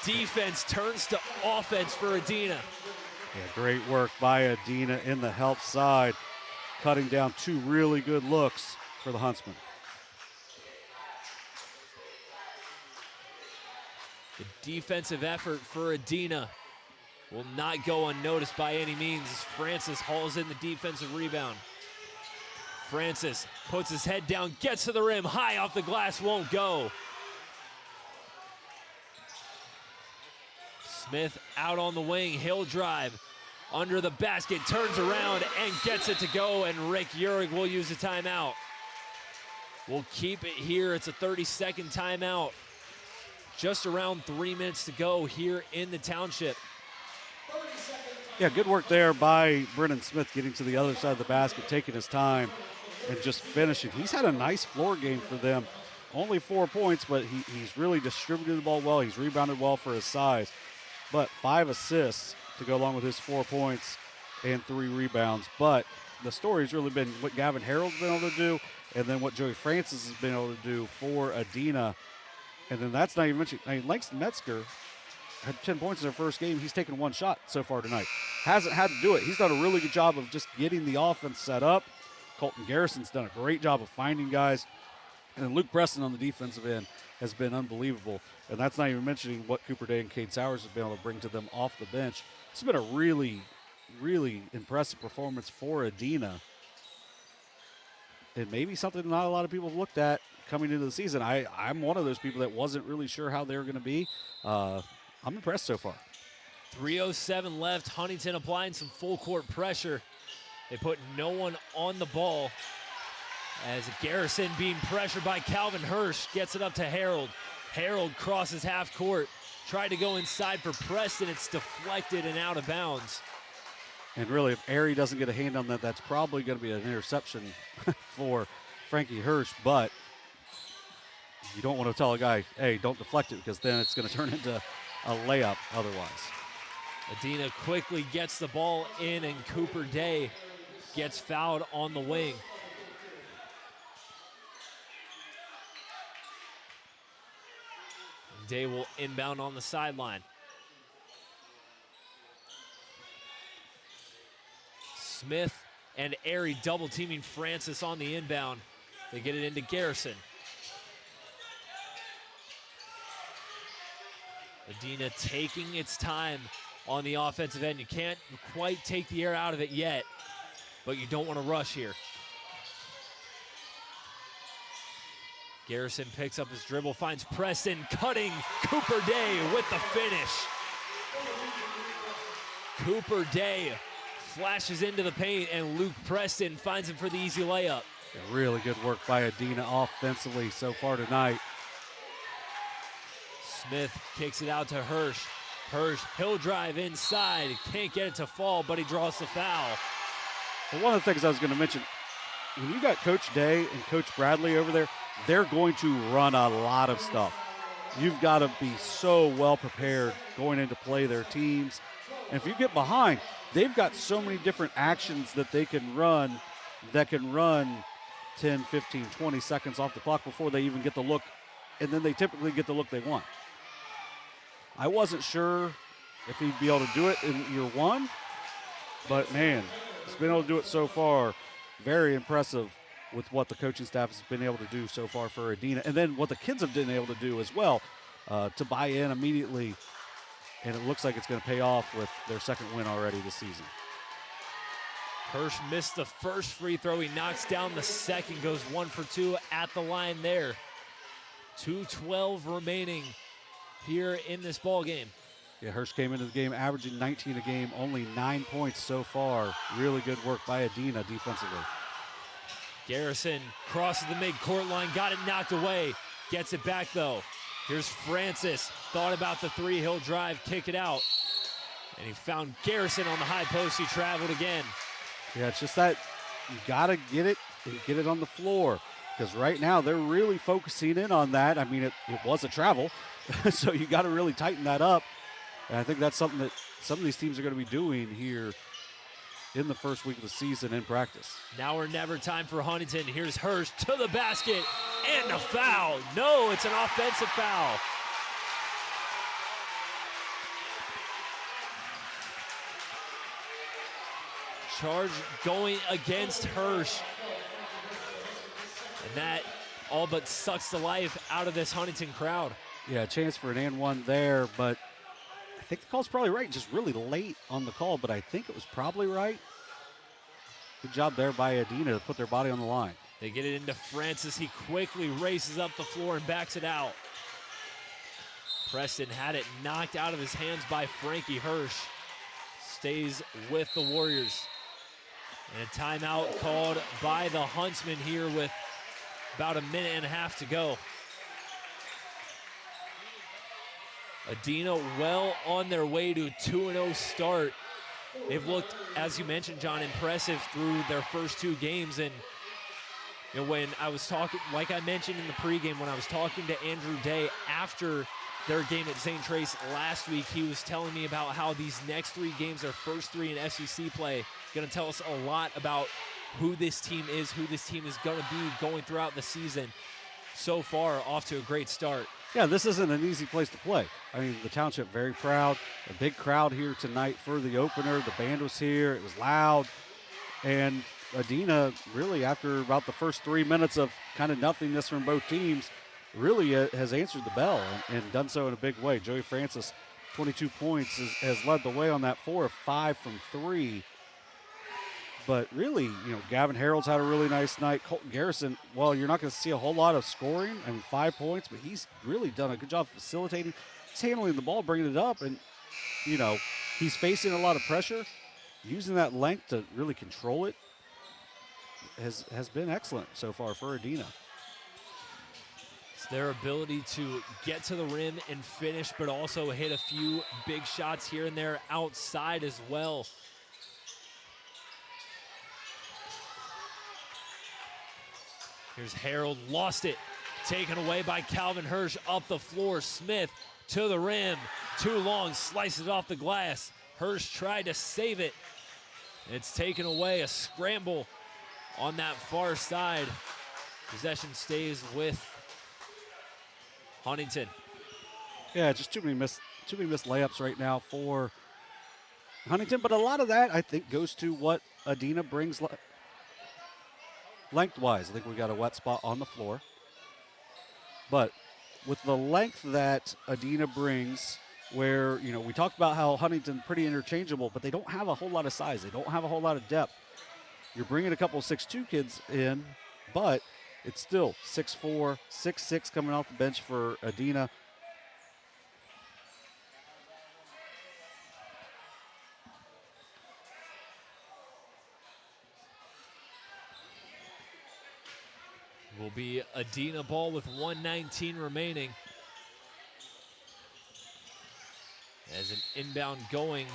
Defense turns to offense for Adena. Yeah, great work by Adena in the help side, cutting down 2 really good looks for the Huntsmen. The defensive effort for Adena will not go unnoticed by any means as Francis hauls in the defensive rebound. Francis puts his head down, gets to the rim, high off the glass, won't go. Smith out on the wing, he'll drive under the basket, turns around and gets it to go, and Rick Uhrig will use a timeout. We'll keep it here. It's a 30-second timeout. Just around 3 minutes to go here in the township. Yeah, good work there by Brennan Smith getting to the other side of the basket, taking his time and just finishing. He's had a nice floor game for them. Only 4 points, but he's really distributed the ball well. He's rebounded well for his size. But 5 assists to go along with his 4 points and 3 rebounds. But the story's really been what Gavin Harold's been able to do, and then what Joey Francis has been able to do for Adena. And then that's not even mentioned. I mean, Langston Metzger had 10 points in their first game. He's taken 1 shot so far tonight. Hasn't had to do it. He's done a really good job of just getting the offense set up. Colton Garrison's done a great job of finding guys. And then Luke Preston on the defensive end has been unbelievable. And that's not even mentioning what Cooper Day and Cade Sowers have been able to bring to them off the bench. It's been a really, really impressive performance for Adena. And maybe something not a lot of people have looked at coming into the season. I'm one of those people that wasn't really sure how they were going to be. I'm impressed so far. 3:07 left. Huntington applying some full court pressure. They put no one on the ball as Garrison being pressured by Calvin Hirsch gets it up to Harold. Harold crosses half court. Tried to go inside for Preston. It's deflected and out of bounds. And really, if Airy doesn't get a hand on that, that's probably going to be an interception for Frankie Hirsch. But you don't want to tell a guy, hey, don't deflect it, because then it's going to turn into a layup otherwise. Adena quickly gets the ball in, and Cooper Day gets fouled on the wing. Day will inbound on the sideline. Smith and Airy double teaming Francis on the inbound. They get it into Garrison. Adena taking its time on the offensive end. You can't quite take the air out of it yet, but you don't want to rush here. Garrison picks up his dribble, finds Preston, cutting Cooper Day with the finish. Cooper Day flashes into the paint, and Luke Preston finds him for the easy layup. Yeah, really good work by Adena offensively so far tonight. Smith kicks it out to Hirsch. Hirsch, he'll drive inside. Can't get it to fall, but he draws the foul. Well, one of the things I was going to mention, when you got Coach Day and Coach Bradley over there, they're going to run a lot of stuff. You've got to be so well prepared going into play their teams. And if you get behind, they've got so many different actions that they can run that can run 10, 15, 20 seconds off the clock before they even get the look, and then they typically get the look they want. I wasn't sure if he'd be able to do it in year one, but man, he's been able to do it so far. Very impressive with what the coaching staff has been able to do so far for Adena, and then what the kids have been able to do as well to buy in immediately, and it looks like it's going to pay off with their second win already this season. Hirsch missed the first free throw. He knocks down the second, goes 1 for 2 at the line there. 2:12 remaining here in this ball game. Yeah, Hirsch came into the game averaging 19 a game, only 9 points so far. Really good work by Adena defensively. Garrison crosses the mid-court line, got it knocked away. Gets it back though. Here's Francis, thought about the three, he'll drive, kick it out. And he found Garrison on the high post, he traveled again. Yeah, it's just that you gotta get it and get it on the floor. Because right now they're really focusing in on that. I mean, it was a travel, so you gotta really tighten that up. And I think that's something that some of these teams are gonna be doing here in the first week of the season in practice. Now or never time for Huntington. Here's Hirsch to the basket and a foul. No, it's an offensive foul. Charge going against Hirsch. And that all but sucks the life out of this Huntington crowd. Yeah, a chance for an and one there, but I think the call's probably right. Just really late on the call, but I think it was probably right. Good job there by Adena to put their body on the line. They get it into Francis. He quickly races up the floor and backs it out. Preston had it knocked out of his hands by Frankie Hirsch. Stays with the Warriors. And a timeout called by the Huntsmen here with about a minute and a half to go. Adena well on their way to a 2-0 start. They've looked, as you mentioned, John, impressive through their first two games. And you know, when I was talking, like I mentioned in the pregame, when I was talking to Andrew Day after their game at St. Trace last week, he was telling me about how these next three games, their first three in SVC play, going to tell us a lot about who this team is, who this team is going to be going throughout the season. So far, off to a great start. Yeah, this isn't an easy place to play. I mean, the Township very proud. A big crowd here tonight for the opener. The band was here. It was loud. And Adena, really, after about the first 3 minutes of kind of nothingness from both teams, really has answered the bell and done so in a big way. Joey Francis, 22 points, has led the way on that 4 of 5 from 3. But really, you know, Gavin Harold's had a really nice night. Colton Garrison, well, you're not going to see a whole lot of scoring. I mean, 5 points, but he's really done a good job facilitating. He's handling the ball, bringing it up, and, you know, he's facing a lot of pressure. Using that length to really control it has been excellent so far for Adena. It's their ability to get to the rim and finish, but also hit a few big shots here and there outside as well. Here's Harold, lost it. Taken away by Calvin Hirsch, up the floor. Smith to the rim, too long, slices it off the glass. Hirsch tried to save it. It's taken away, a scramble on that far side. Possession stays with Huntington. Yeah, just too many missed layups right now for Huntington, but a lot of that I think goes to what Adena brings lengthwise. I think we got a wet spot on the floor. But with the length that Adena brings, where, you know, we talked about how Huntington pretty interchangeable, but they don't have a whole lot of size. They don't have a whole lot of depth. You're bringing a couple of 6'2" kids in, but it's still 6'4", 6'6" coming off the bench for Adena. Will be Adena ball with 1:19 remaining. As an inbound going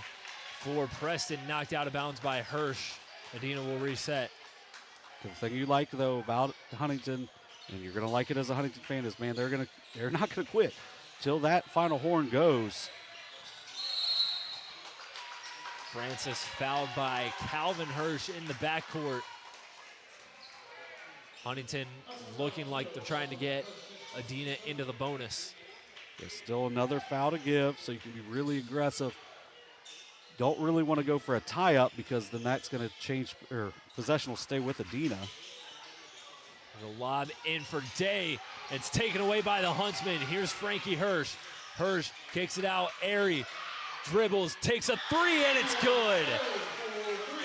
for Preston, knocked out of bounds by Hirsch. Adena will reset. The thing you like, though, about Huntington, and you're going to like it as a Huntington fan, is, man, they're not going to quit till that final horn goes. Francis fouled by Calvin Hirsch in the backcourt. Huntington looking like they're trying to get Adena into the bonus. There's still another foul to give, so you can be really aggressive. Don't really want to go for a tie-up because then that's going to change, or possession will stay with Adena. The lob in for Day. It's taken away by the Huntsmen. Here's Frankie Hirsch. Hirsch kicks it out. Airy dribbles, takes a three, and it's good.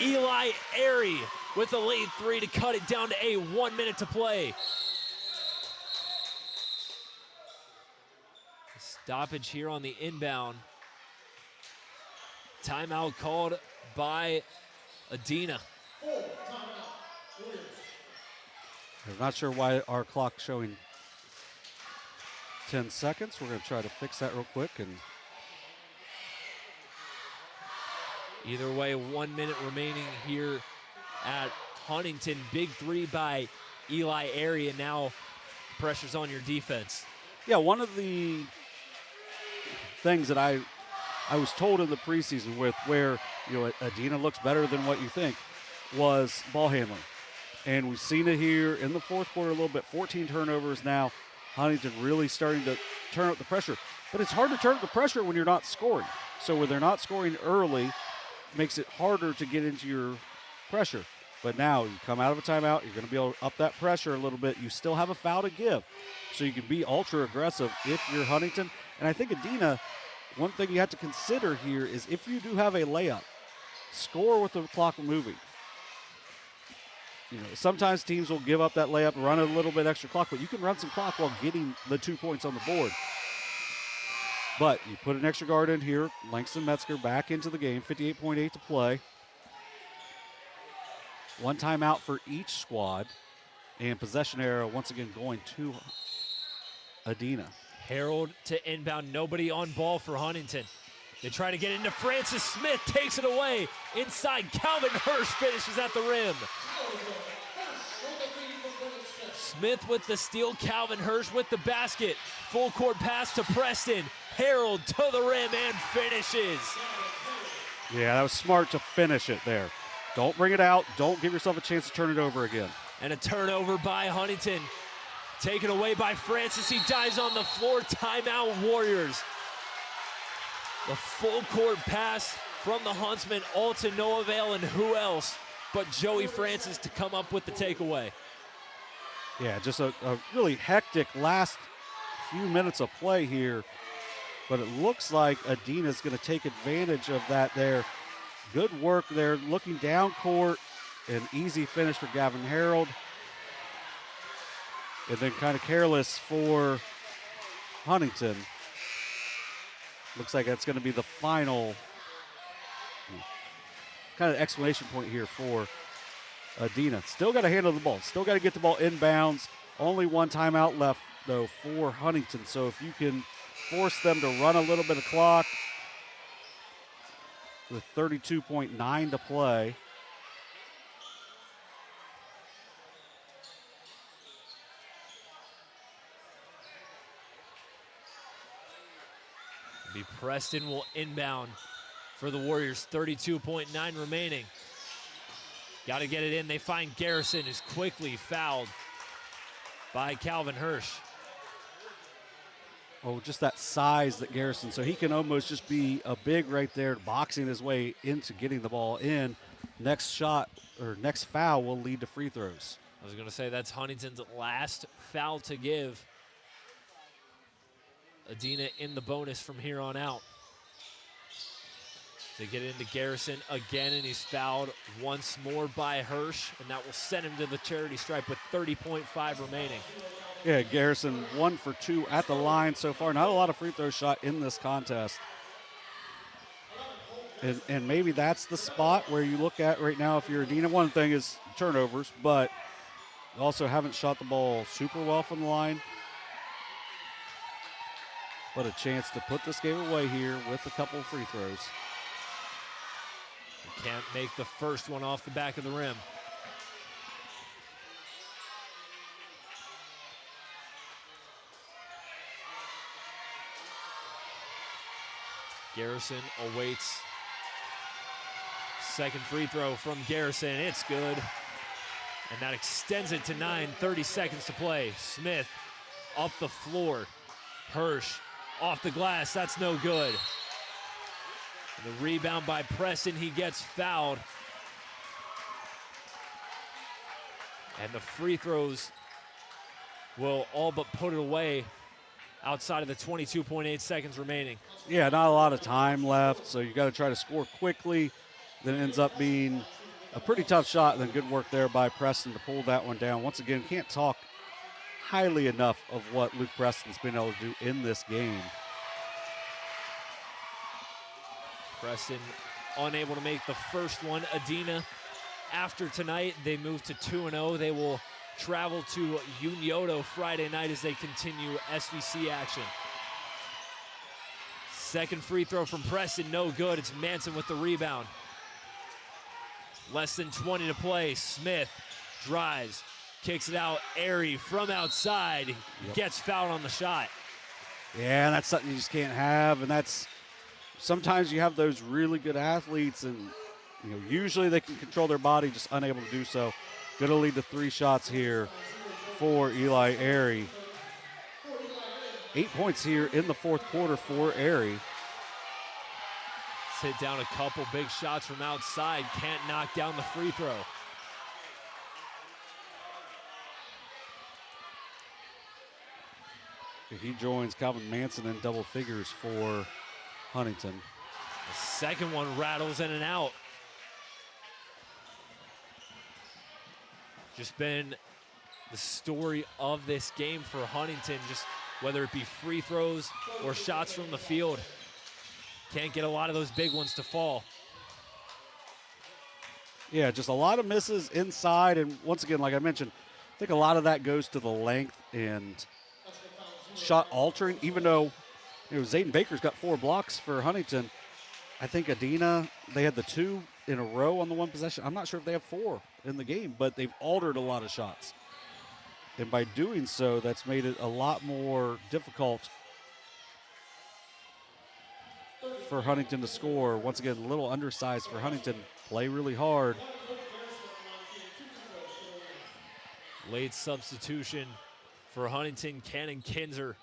Eli Airy with a late three to cut it down to 1 minute to play. Stoppage here on the inbound. Timeout called by Adena. I'm not sure why our clock's showing 10 seconds. We're going to try to fix that real quick. And either way, 1 minute remaining here at Huntington. Big three by Eli Airy, and now pressure's on your defense. Yeah, one of the things that I was told in the preseason with where, Adena looks better than what you think was ball handling. And we've seen it here in the fourth quarter a little bit. 14 turnovers now. Huntington really starting to turn up the pressure. But it's hard to turn up the pressure when you're not scoring. So when they're not scoring early, makes it harder to get into your pressure. But now you come out of a timeout, you're going to be able to up that pressure a little bit. You still have a foul to give. So you can be ultra aggressive if you're Huntington. And I think Adena, one thing you have to consider here is if you do have a layup, score with the clock moving. Sometimes teams will give up that layup, run a little bit extra clock, but you can run some clock while getting the 2 points on the board. But you put an extra guard in here. Langston Metzger back into the game, 58.8 to play. One timeout for each squad. And possession arrow once again going to Adena. Harold to inbound, nobody on ball for Huntington. They try to get into Francis Smith, takes it away. Inside, Calvin Hirsch finishes at the rim. Smith with the steal, Calvin Hirsch with the basket. Full court pass to Preston. Harold to the rim and finishes. Yeah, that was smart to finish it there. Don't bring it out. Don't give yourself a chance to turn it over again. And a turnover by Huntington. Taken away by Francis. He dives on the floor. Timeout Warriors. The full court pass from the Huntsmen, all to no avail, and who else but Joey Francis to come up with the takeaway. Yeah, just a really hectic last few minutes of play here. But it looks like Adena's going to take advantage of that there. Good work there, looking down court. An easy finish for Gavin Harold. And then kind of careless for Huntington. Looks like that's going to be the final kind of exclamation point here for Adena. Still got to handle the ball. Still got to get the ball inbounds. Only one timeout left, though, for Huntington. So if you can force them to run a little bit of clock with 32.9 to play. Preston will inbound for the Warriors. 32.9 remaining. Got to get it in. They find Garrison, who's quickly fouled by Calvin Hirsch. Oh, just that size that Garrison, so he can almost just be a big right there, boxing his way into getting the ball in. Next shot, or next foul will lead to free throws. I was going to say that's Huntington's last foul to give. Adena in the bonus from here on out. They get into Garrison again, and he's fouled once more by Hirsch, and that will send him to the charity stripe with 30.5 remaining. Yeah, Garrison 1 for 2 at the line so far. Not a lot of free throw shot in this contest. And maybe that's the spot where you look at right now if you're Adena. One thing is turnovers, but also haven't shot the ball super well from the line. But a chance to put this game away here with a couple of free throws. Can't make the first one off the back of the rim. Garrison awaits. Second free throw from Garrison. It's good. And that extends it to 9. 30 seconds to play. Smith up the floor. Hirsch off the glass. That's no good. And the rebound by Preston. He gets fouled. And the free throws will all but put it away outside of the 22.8 seconds remaining. Yeah, not a lot of time left, so you got to try to score quickly. Then it ends up being a pretty tough shot, and then good work there by Preston to pull that one down. Once again, can't talk highly enough of what Luke Preston's been able to do in this game. Preston unable to make the first one. Adena, after tonight, they move to 2-0. They will travel to Unioto Friday night as they continue SVC action. Second free throw from Preston, no good. It's Manson with the rebound. Less than 20 to play. Smith drives, kicks it out. Airy from outside, gets fouled on the shot. Yeah, that's something you just can't have, and that's sometimes you have those really good athletes, and usually they can control their body, just unable to do so. Going to lead to 3 shots here for Eli Airy. 8 points here in the fourth quarter for Airy. Hit down a couple big shots from outside. Can't knock down the free throw. He joins Calvin Manson in double figures for Huntington. The second one rattles in and out. Just been the story of this game for Huntington, just whether it be free throws or shots from the field. Can't get a lot of those big ones to fall. Yeah, just a lot of misses inside. And once again, like I mentioned, I think a lot of that goes to the length and shot altering, even though Zayden Baker's got 4 blocks for Huntington. I think Adena, they had the 2 in a row on the one possession. I'm not sure if they have 4 in the game, but they've altered a lot of shots. And by doing so, that's made it a lot more difficult for Huntington to score. Once again, a little undersized for Huntington. Play really hard. Late substitution for Huntington. Cannon Kinzer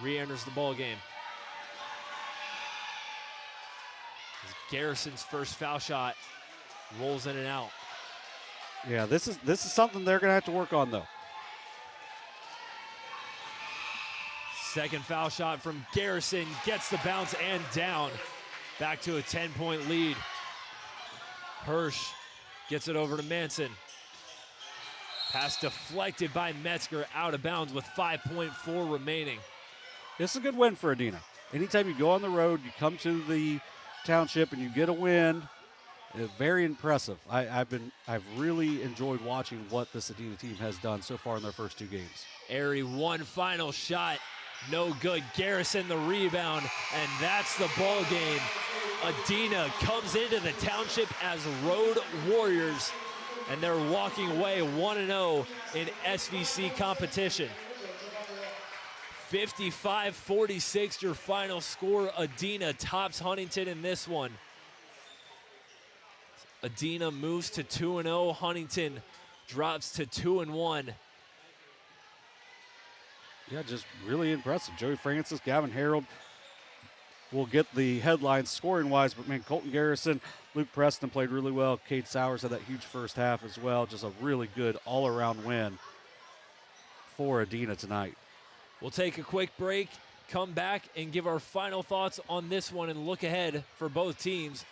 re-enters the ball game. Garrison's first foul shot rolls in and out. Yeah, this is something they're going to have to work on, though. Second foul shot from Garrison, gets the bounce and down. Back to a 10-point lead. Hirsch gets it over to Manson. Pass deflected by Metzger, out of bounds with 5.4 remaining. This is a good win for Adena. Anytime you go on the road, you come to the township and you get a win, very impressive. I've really enjoyed watching what this Adena team has done so far in their first 2 games. Airy, one final shot. No good. Garrison the rebound, and that's the ball game. Adena comes into the township as Road Warriors, and they're walking away 1-0 in SVC competition. 55-46 your final score. Adena tops Huntington in this one. Adena moves to 2-0. Huntington drops to 2-1. Yeah, just really impressive. Joey Francis, Gavin Harold will get the headlines scoring-wise, but, man, Colton Garrison, Luke Preston played really well. Cade Sowers had that huge first half as well. Just a really good all-around win for Adena tonight. We'll take a quick break, come back, and give our final thoughts on this one and look ahead for both teams.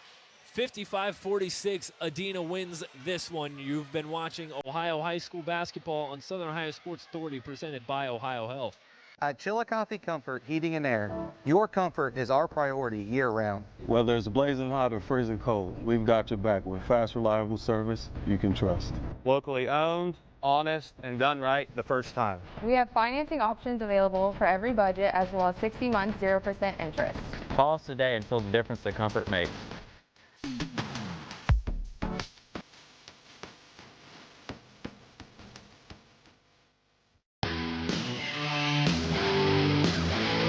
55-46, Adena wins this one. You've been watching Ohio High School basketball on Southern Ohio Sports Authority, presented by Ohio Health. At Chillicothe Comfort Heating and Air, your comfort is our priority year-round. Whether it's blazing hot or freezing cold, we've got your back with fast, reliable service you can trust. Locally owned, honest, and done right the first time. We have financing options available for every budget, as well as 60 months, 0% interest. Call us today and feel the difference that comfort makes.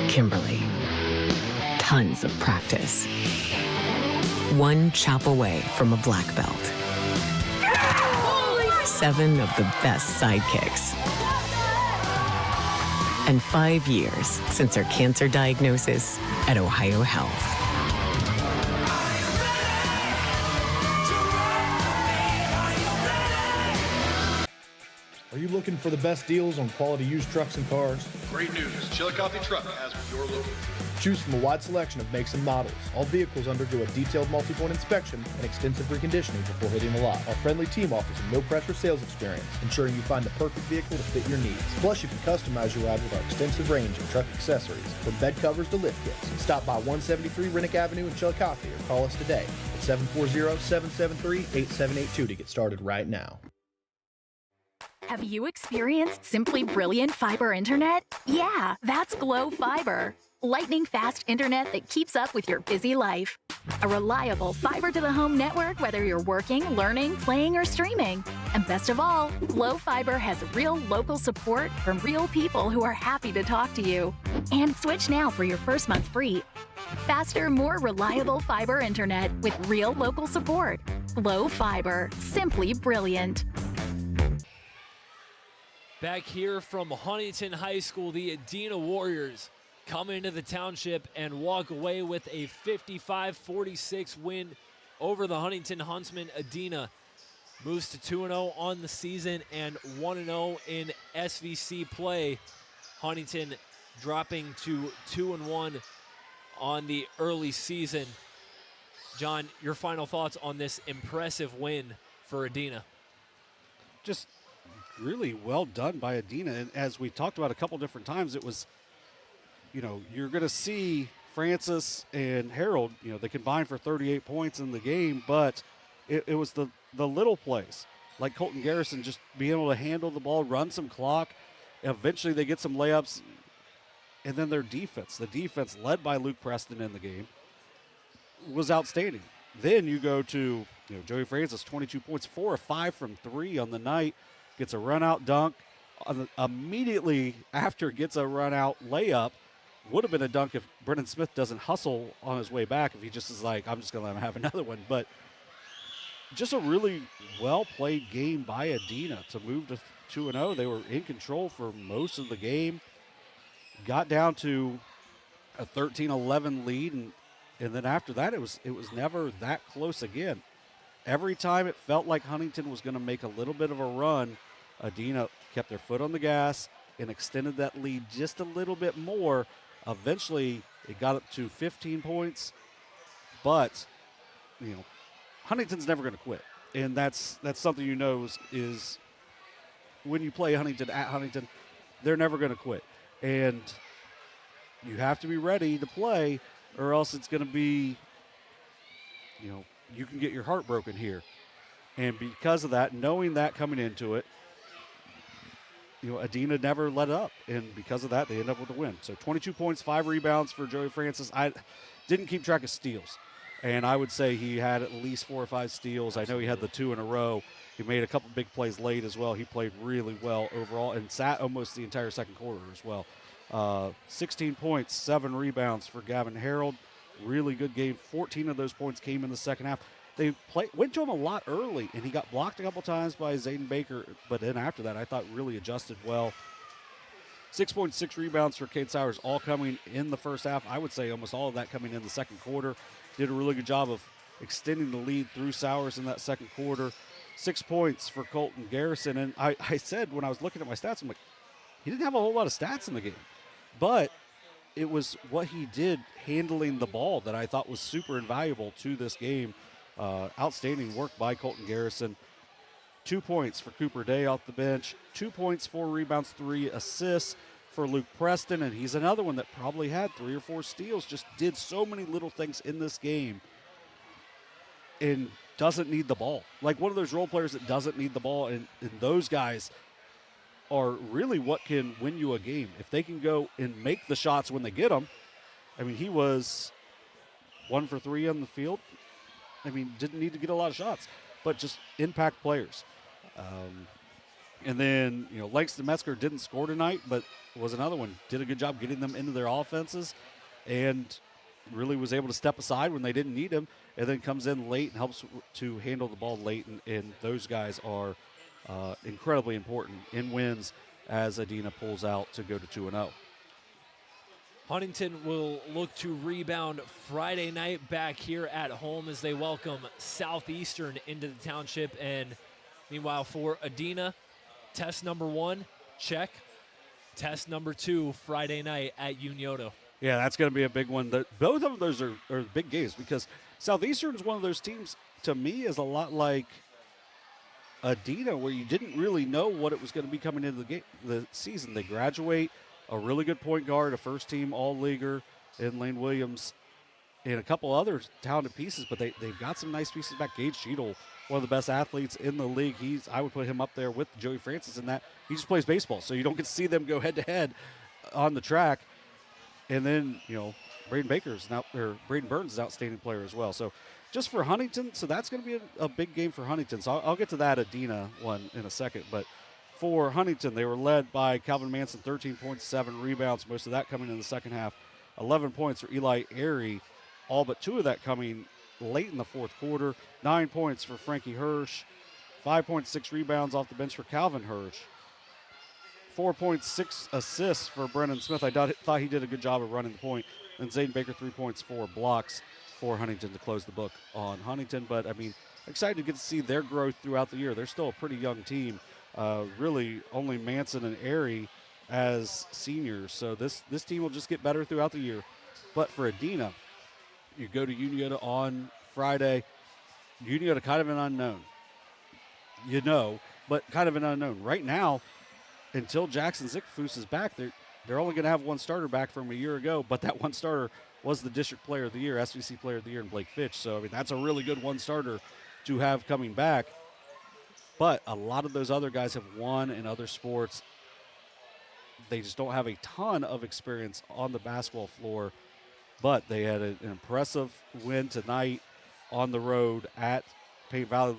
Kimberly. Tons of practice. One chop away from a black belt. 7 of the best sidekicks. And 5 years since her cancer diagnosis at Ohio Health. Are you looking for the best deals on quality used trucks and cars? Great news. Chillicothe Truck has what you're looking for. Choose from a wide selection of makes and models. All vehicles undergo a detailed multi-point inspection and extensive reconditioning before hitting the lot. Our friendly team offers a no-pressure sales experience, ensuring you find the perfect vehicle to fit your needs. Plus, you can customize your ride with our extensive range of truck accessories, from bed covers to lift kits. Stop by 173 Rennick Avenue in Chillicothe or call us today at 740-773-8782 to get started right now. Have you experienced simply brilliant fiber internet? Yeah, that's Glow Fiber. Lightning fast internet that keeps up with your busy life. A reliable fiber-to-the-home network whether you're working, learning, playing, or streaming. And best of all, Glow Fiber has real local support from real people who are happy to talk to you. And switch now for your first month free. Faster, more reliable fiber internet with real local support. Glow Fiber. Simply brilliant. Back here from Huntington High School, the Adena Warriors come into the township and walk away with a 55-46 win over the Huntington Huntsmen. Adena moves to 2-0 on the season and 1-0 in SVC play. Huntington dropping to 2-1 on the early season. John, your final thoughts on this impressive win for Adena? Just really well done by Adena. And as we talked about a couple different times, it was, you're going to see Francis and Harold, they combined for 38 points in the game, but it was the little plays, like Colton Garrison just being able to handle the ball, run some clock. Eventually they get some layups, and then their defense, the defense led by Luke Preston in the game, was outstanding. Then you go to Joey Francis, 22 points, 4 of 5 from 3 on the night, gets a run-out dunk. Immediately after gets a run-out layup. Would have been a dunk if Brennan Smith doesn't hustle on his way back, if he just is like, I'm just going to let him have another one. But just a really well-played game by Adena to move to 2-0. They were in control for most of the game. Got down to a 13-11 lead, and then after that, it was never that close again. Every time it felt like Huntington was going to make a little bit of a run, Adena kept their foot on the gas and extended that lead just a little bit more. Eventually, it got up to 15 points, but Huntington's never going to quit, and that's something is when you play Huntington at Huntington, they're never going to quit, and you have to be ready to play, or else it's going to be, you can get your heart broken here, and because of that, knowing that coming into it, Adena never let up, and because of that, they end up with a win. So 22 points, 5 rebounds for Joey Francis. I didn't keep track of steals, and I would say he had at least 4 or 5 steals. I know he had the 2 in a row. He made a couple big plays late as well. He played really well overall and sat almost the entire second quarter as well. 16 points, 7 rebounds for Gavin Harold. Really good game. 14 of those points came in the second half. They went to him a lot early, and he got blocked a couple times by Zayden Baker, but then after that, I thought really adjusted well. 6.6 rebounds for Cade Sowers, all coming in the first half. I would say almost all of that coming in the second quarter. Did a really good job of extending the lead through Sowers in that second quarter. 6 points for Colton Garrison, and I said when I was looking at my stats, I'm like, he didn't have a whole lot of stats in the game, but it was what he did handling the ball that I thought was super invaluable to this game. Outstanding work by Colton Garrison. 2 points for Cooper Day off the bench. 2 points, 4 rebounds, 3 assists for Luke Preston, and he's another one that probably had 3 or 4 steals. Just did so many little things in this game and doesn't need the ball. Like one of those role players that doesn't need the ball, and those guys are really what can win you a game. If they can go and make the shots when they get them. I mean, he was 1 for 3 on the field. I mean, didn't need to get a lot of shots, but just impact players. And then, Langston Metzger didn't score tonight, but was another one. Did a good job getting them into their offenses and really was able to step aside when they didn't need him, and then comes in late and helps to handle the ball late. And those guys are incredibly important in wins as Adena pulls out to go to 2-0. Huntington will look to rebound Friday night back here at home as they welcome Southeastern into the township. And meanwhile for Adena, test number 1, check. Test number 2, Friday night at Unioto. Yeah, that's going to be a big one. Both of those are big games because Southeastern is one of those teams, to me, is a lot like Adena, where you didn't really know what it was going to be coming into the season. They graduate a really good point guard, a first-team all-leaguer in Lane Williams, and a couple other talented pieces, but they've got some nice pieces back. Gage Cheadle, one of the best athletes in the league. I would put him up there with Joey Francis in that. He just plays baseball, so you don't get to see them go head-to-head on the track. And then, Braden Burns is an outstanding player as well. So just for Huntington, so that's going to be a big game for Huntington. So I'll get to that Adena one in a second. But for Huntington, they were led by Calvin Manson, 13 points, 7 rebounds, most of that coming in the second half. 11 points for Eli Airy, all but 2 of that coming late in the fourth quarter. 9 points for Frankie Hirsch, 5.6 rebounds off the bench for Calvin Hirsch. 4.6 assists for Brennan Smith. I thought he did a good job of running the point. And Zayden Baker, 3 points, 4 blocks for Huntington to close the book on Huntington. But, excited to get to see their growth throughout the year. They're still a pretty young team. Really only Manson and Airy as seniors. So this team will just get better throughout the year. But for Adena, you go to Unionta on Friday. Unionta kind of an unknown. But kind of an unknown. Right now, until Jackson Zickfus is back, they're only going to have one starter back from a year ago, but that one starter was the District Player of the Year, SVC Player of the Year in Blake Fitch. So, that's a really good one starter to have coming back. But a lot of those other guys have won in other sports. They just don't have a ton of experience on the basketball floor. But they had an impressive win tonight on the road at Paint Valley.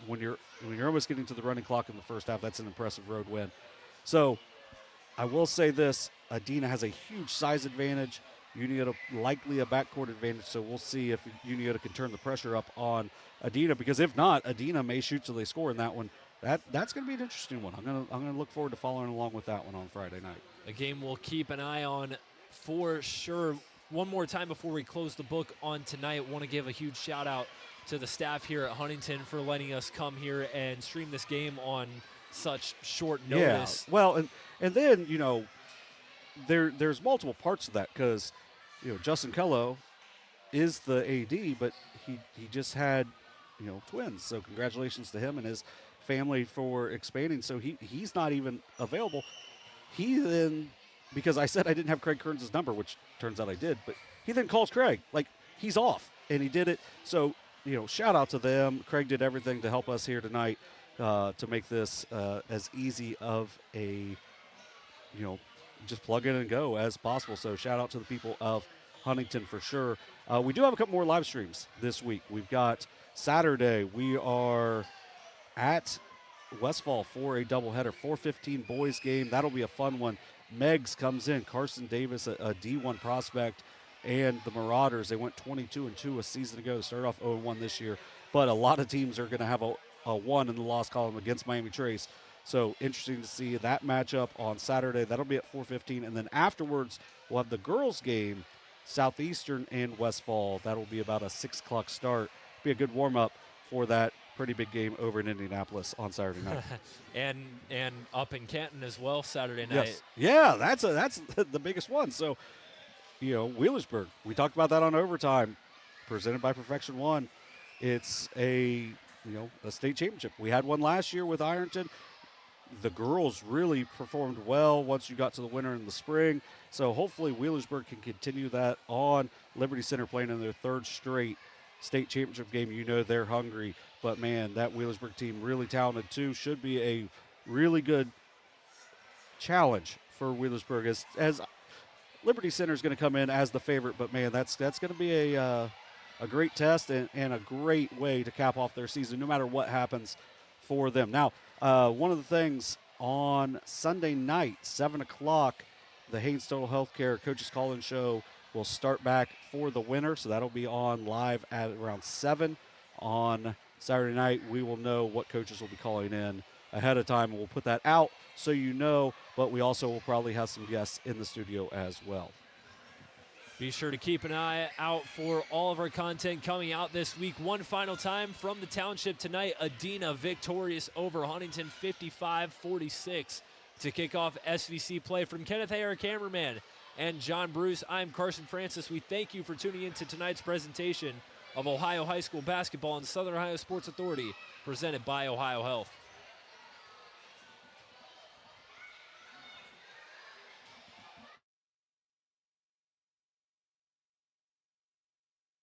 When you're almost getting to the running clock in the first half, that's an impressive road win. So I will say this, Adena has a huge size advantage. Unionta likely a backcourt advantage, so we'll see if Unionta can turn the pressure up on Adena, because if not, Adena may shoot till they score in that one. That's going to be an interesting one. I'm going to look forward to following along with that one on Friday night. A game we'll keep an eye on for sure. One more time before we close the book on tonight, want to give a huge shout out to the staff here at Huntington for letting us come here and stream this game on such short notice. Yeah, well, and then, there's multiple parts of that, because, Justin Kello is the AD, but he just had, twins. So congratulations to him and his family for expanding. So he's not even available. He then, because I said I didn't have Craig Kearns' number, which turns out I did, but he then calls Craig. He's off, and he did it. So, shout out to them. Craig did everything to help us here tonight to make this as easy of a, just plug in and go as possible. So shout out to the people of Huntington for sure. We do have a couple more live streams this week. We've got Saturday. We are at Westfall for a doubleheader, 4:15 boys game. That'll be a fun one. Meggs comes in. Carson Davis, a D1 prospect, and the Marauders. They went 22-2 a season ago. They started off 0-1 this year. But a lot of teams are going to have a 1 in the loss column against Miami Trace. So interesting to see that matchup on Saturday. That'll be at 4:15. And then afterwards, we'll have the girls' game, Southeastern and Westfall. That'll be about a 6 o'clock start. Be a good warm-up for that pretty big game over in Indianapolis on Saturday night. and up in Canton as well Saturday night. Yes. Yeah, that's the biggest one. So, Wheelersburg. We talked about that on Overtime, presented by Perfection One. It's a state championship. We had one last year with Ironton. The girls really performed well once you got to the winter in the spring. So hopefully Wheelersburg can continue that on. Liberty Center playing in their 3rd straight state championship game. They're hungry. But, man, that Wheelersburg team really talented too. Should be a really good challenge for Wheelersburg as Liberty Center is going to come in as the favorite. But, man, that's going to be a great test and a great way to cap off their season no matter what happens for them. Now, one of the things on Sunday night, 7 o'clock, the Haynes Total Healthcare Coaches Call-In Show will start back for the winter. So that'll be on live at around 7 on Saturday night. We will know what coaches will be calling in ahead of time, and we'll put that out so but we also will probably have some guests in the studio as well. Be sure to keep an eye out for all of our content coming out this week. One final time from the Township tonight, Adena victorious over Huntington 55-46 to kick off SVC play. From Kenneth Hay, our cameraman, and John Bruce, I'm Carson Francis. We thank you for tuning in to tonight's presentation of Ohio High School Basketball and Southern Ohio Sports Authority, presented by Ohio Health.